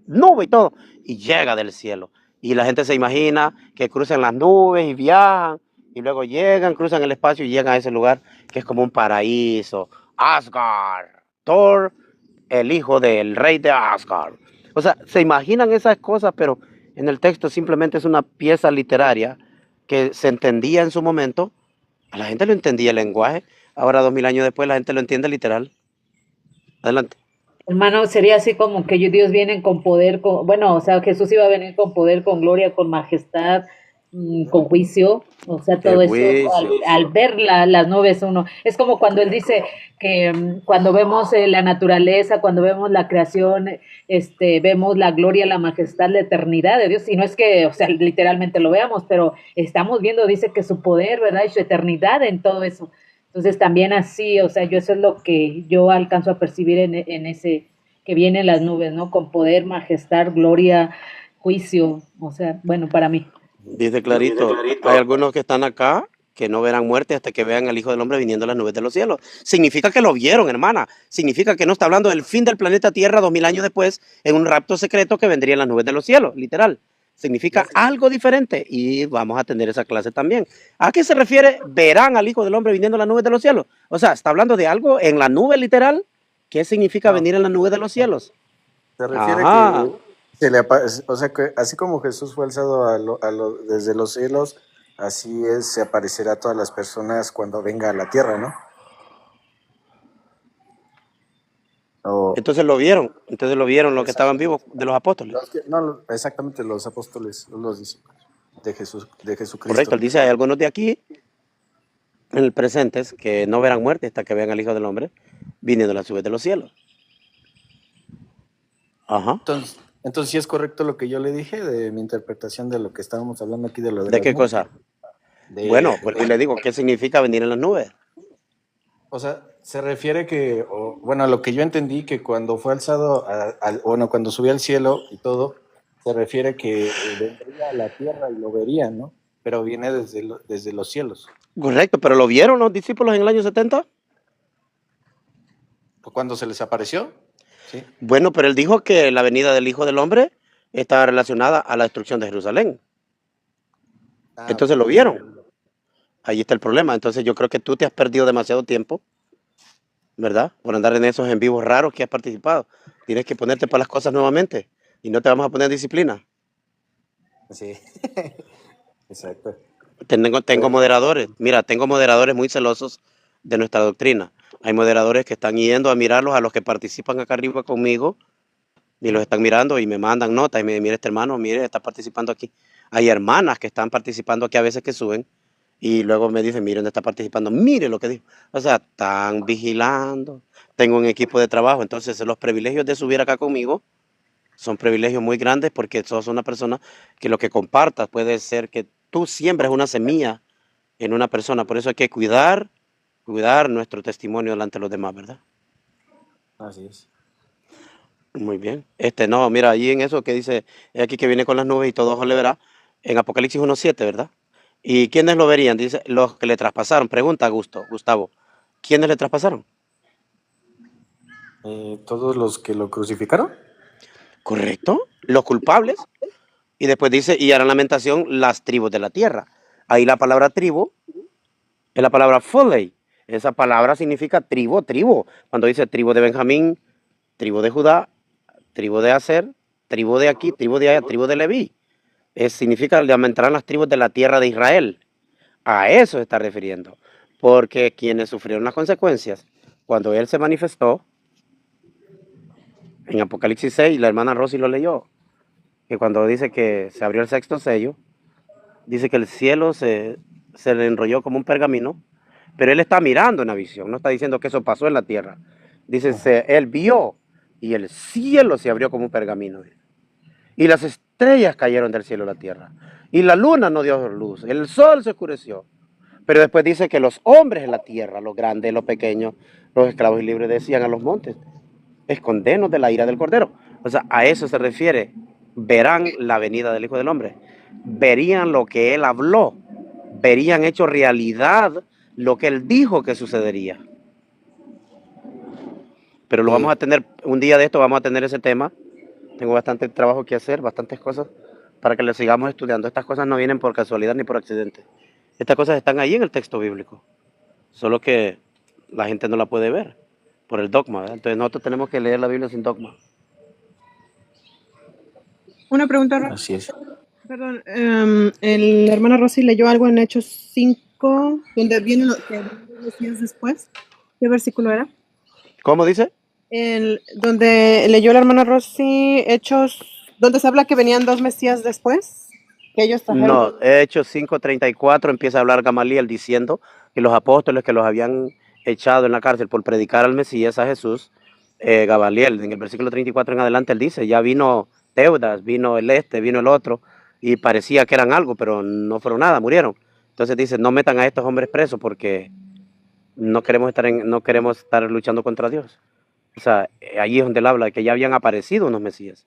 nube y todo, y llega del cielo. Y la gente se imagina que cruzan las nubes y viajan, y luego llegan, cruzan el espacio y llegan a ese lugar que es como un paraíso. Asgard, Thor, el hijo del rey de Asgard. O sea, se imaginan esas cosas, pero en el texto simplemente es una pieza literaria que se entendía en su momento. A la gente lo entendía el lenguaje. Ahora, 2000 años después, la gente lo entiende literal. Adelante. Hermano, sería así como que Dios viene con poder, bueno, o sea, Jesús iba a venir con poder, con gloria, con majestad, con juicio, o sea, todo eso, al ver las nubes uno, es como cuando él dice que cuando vemos la naturaleza, cuando vemos la creación, vemos la gloria, la majestad, la eternidad de Dios, y no es que, o sea, literalmente lo veamos, pero estamos viendo, dice que su poder, ¿verdad? Y su eternidad en todo eso. Entonces también así, o sea, eso es lo que yo alcanzo a percibir en ese que viene en las nubes, ¿no? Con poder, majestad, gloria, juicio, o sea, bueno, para mí. Dice clarito, hay algunos que están acá que no verán muerte hasta que vean al Hijo del Hombre viniendo a las nubes de los cielos. Significa que lo vieron, hermana. Significa que no está hablando del fin del planeta Tierra 2000 años después en un rapto secreto que vendría en las nubes de los cielos, literal. Significa algo diferente y vamos a tener esa clase también. ¿A qué se refiere? Verán al Hijo del Hombre viniendo en las nubes de los cielos. O sea, está hablando de algo en la nube literal. ¿Qué significa venir en las nubes de los cielos? Se refiere que o sea, que así como Jesús fue alzado desde los cielos, así se aparecerá a todas las personas cuando venga a la tierra, ¿no? Entonces lo vieron los que estaban vivos de los apóstoles. No, exactamente, los apóstoles, los discípulos de Jesucristo. Correcto, él dice, hay algunos de aquí, en el presente, que no verán muerte hasta que vean al Hijo del Hombre viniendo a las nubes de los cielos. Ajá. Entonces, ¿sí es correcto lo que yo le dije de mi interpretación de lo que estábamos hablando aquí de lo de ¿De qué cosa? Bueno, pues le digo, ¿qué significa venir en las nubes? O sea, se refiere que, bueno, a lo que yo entendí, que cuando fue alzado, cuando subió al cielo y todo, se refiere que vendría a la tierra y lo verían, ¿no? Pero viene desde los cielos. Correcto, pero ¿lo vieron los discípulos en el año 70? ¿Cuándo se les apareció? Sí. Bueno, pero él dijo que la venida del Hijo del Hombre estaba relacionada a la destrucción de Jerusalén. Entonces lo vieron. Ahí está el problema. Entonces yo creo que tú te has perdido demasiado tiempo, ¿verdad? Por andar en esos en vivos raros que has participado. Tienes que ponerte para las cosas nuevamente y no te vamos a poner disciplina. Sí, exacto. Tengo moderadores. Mira, tengo moderadores muy celosos de nuestra doctrina. Hay moderadores que están yendo a mirarlos a los que participan acá arriba conmigo y los están mirando y me mandan notas y me dicen, mire este hermano, mire, está participando aquí. Hay hermanas que están participando aquí a veces que suben y luego me dicen, mire dónde está participando, mire lo que dijo. O sea, están vigilando. Tengo un equipo de trabajo, entonces los privilegios de subir acá conmigo son privilegios muy grandes porque sos una persona que lo que compartas puede ser que tú siembres una semilla en una persona. Por eso hay que cuidar nuestro testimonio delante de los demás, ¿verdad? Así es. Muy bien. No, mira, ahí en eso que dice, es aquí que viene con las nubes y todo ojo le verá, en Apocalipsis 1:7, ¿verdad? ¿Y quiénes lo verían? Dice, los que le traspasaron. Pregunta Gustavo, ¿quiénes le traspasaron? ¿Todos los que lo crucificaron? ¿Correcto? Los culpables. Y después dice, y harán lamentación las tribus de la tierra. Ahí la palabra tribu es la palabra Foley. Esa palabra significa tribu. Cuando dice tribu de Benjamín, tribu de Judá, tribu de Aser, tribu de aquí, tribu de allá, tribu de Leví. Significa lamentarán las tribus de la tierra de Israel. A eso se está refiriendo. Porque quienes sufrieron las consecuencias, cuando él se manifestó, en Apocalipsis 6, la hermana Rosy lo leyó, que cuando dice que se abrió el sexto sello, dice que el cielo se le enrolló como un pergamino, pero él está mirando en la visión, no está diciendo que eso pasó en la tierra. Dice, él vio y el cielo se abrió como un pergamino. Y las estrellas cayeron del cielo a la tierra. Y la luna no dio luz, el sol se oscureció. Pero después dice que los hombres en la tierra, los grandes, los pequeños, los esclavos y libres, decían a los montes, escondenos de la ira del Cordero. O sea, a eso se refiere. Verán la venida del Hijo del Hombre. Verían lo que él habló. Verían hecho realidad lo que él dijo que sucedería. Pero lo vamos a tener, un día de esto vamos a tener ese tema. Tengo bastante trabajo que hacer, bastantes cosas, para que lo sigamos estudiando. Estas cosas no vienen por casualidad ni por accidente. Estas cosas están ahí en el texto bíblico. Solo que la gente no la puede ver por el dogma, ¿verdad? Entonces nosotros tenemos que leer la Biblia sin dogma. Una pregunta, Así es. perdón. La hermana Rosy leyó algo en Hechos 5, donde viene los días después. ¿Qué versículo era? ¿Cómo dice? Donde leyó la hermana Rosy Hechos, donde se habla que venían 2 Mesías después, que ellos trajeron. No, Hechos 5:34 empieza a hablar Gamaliel diciendo que los apóstoles que los habían echado en la cárcel por predicar al Mesías, a Jesús, Gamaliel, en el versículo 34 en adelante, él dice, ya vino Teudas, vino vino el otro, y parecía que eran algo, pero no fueron nada, murieron. Entonces dice, no metan a estos hombres presos porque no queremos estar luchando contra Dios. O sea, allí es donde él habla de que ya habían aparecido unos Mesías.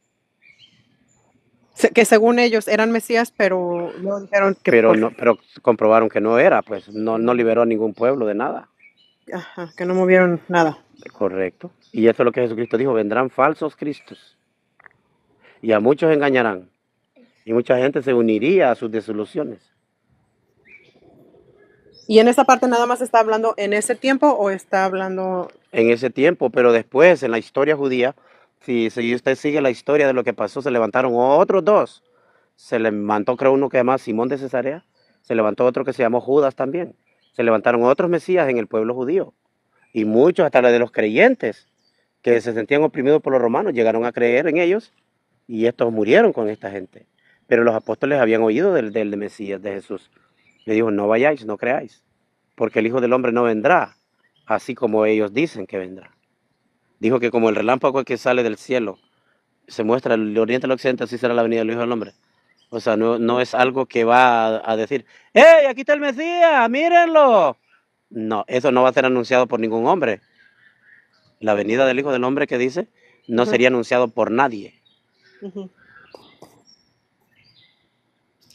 Que según ellos eran Mesías, pero no dijeron que... Pero comprobaron que no era, pues no liberó a ningún pueblo de nada. Ajá, que no movieron nada. Correcto. Y eso es lo que Jesucristo dijo, vendrán falsos cristos. Y a muchos engañarán. Y mucha gente se uniría a sus desilusiones. ¿Y en esa parte nada más está hablando en ese tiempo o está hablando...? En ese tiempo, pero después, en la historia judía, si usted sigue la historia de lo que pasó, se levantaron otros 2. Se levantó, creo, uno que se llama Simón de Cesarea. Se levantó otro que se llamó Judas también. Se levantaron otros mesías en el pueblo judío. Y muchos, hasta de los creyentes, que se sentían oprimidos por los romanos, llegaron a creer en ellos. Y estos murieron con esta gente. Pero los apóstoles habían oído del Mesías, de Jesús. Le dijo, no vayáis, no creáis, porque el Hijo del Hombre no vendrá, así como ellos dicen que vendrá. Dijo que como el relámpago que sale del cielo, se muestra el oriente al occidente, así será la venida del Hijo del Hombre. O sea, no es algo que va a decir, ¡hey, aquí está el Mesías, mírenlo! No, eso no va a ser anunciado por ningún hombre. La venida del Hijo del Hombre que dice, no sería anunciado por nadie.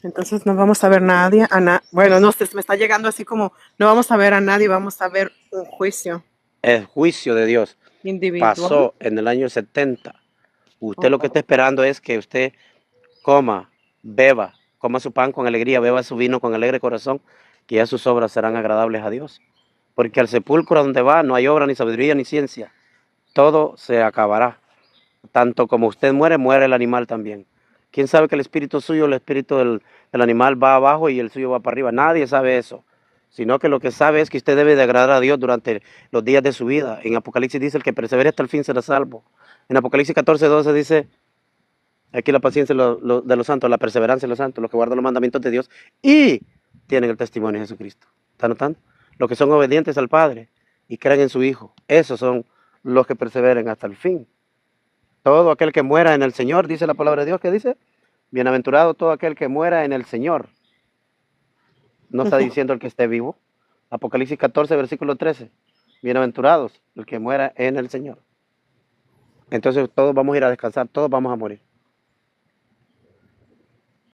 Entonces no vamos a ver nadie, bueno, no sé, me está llegando así como, no vamos a ver a nadie, vamos a ver un juicio. El juicio de Dios Individual. pasó en el año 70. Usted lo que está esperando es que usted coma, beba, coma su pan con alegría, beba su vino con alegre corazón, que ya sus obras serán agradables a Dios. Porque al sepulcro donde va no hay obra, ni sabiduría, ni ciencia. Todo se acabará. Tanto como usted muere, muere el animal también. ¿Quién sabe que el espíritu suyo, el espíritu del animal va abajo y el suyo va para arriba? Nadie sabe eso. Sino que lo que sabe es que usted debe de agradar a Dios durante los días de su vida. En Apocalipsis dice, el que persevere hasta el fin será salvo. En Apocalipsis 14:12 dice, Aquí la paciencia de los santos, la perseverancia de los santos, los que guardan los mandamientos de Dios y tienen el testimonio de Jesucristo. ¿Está notando? Los que son obedientes al Padre y creen en su Hijo. Esos son los que perseveren hasta el fin. Todo aquel que muera en el Señor, dice la palabra de Dios, ¿qué dice? Bienaventurado todo aquel que muera en el Señor. No está diciendo el que esté vivo. Apocalipsis 14, versículo 13. Bienaventurados el que muera en el Señor. Entonces todos vamos a ir a descansar, todos vamos a morir.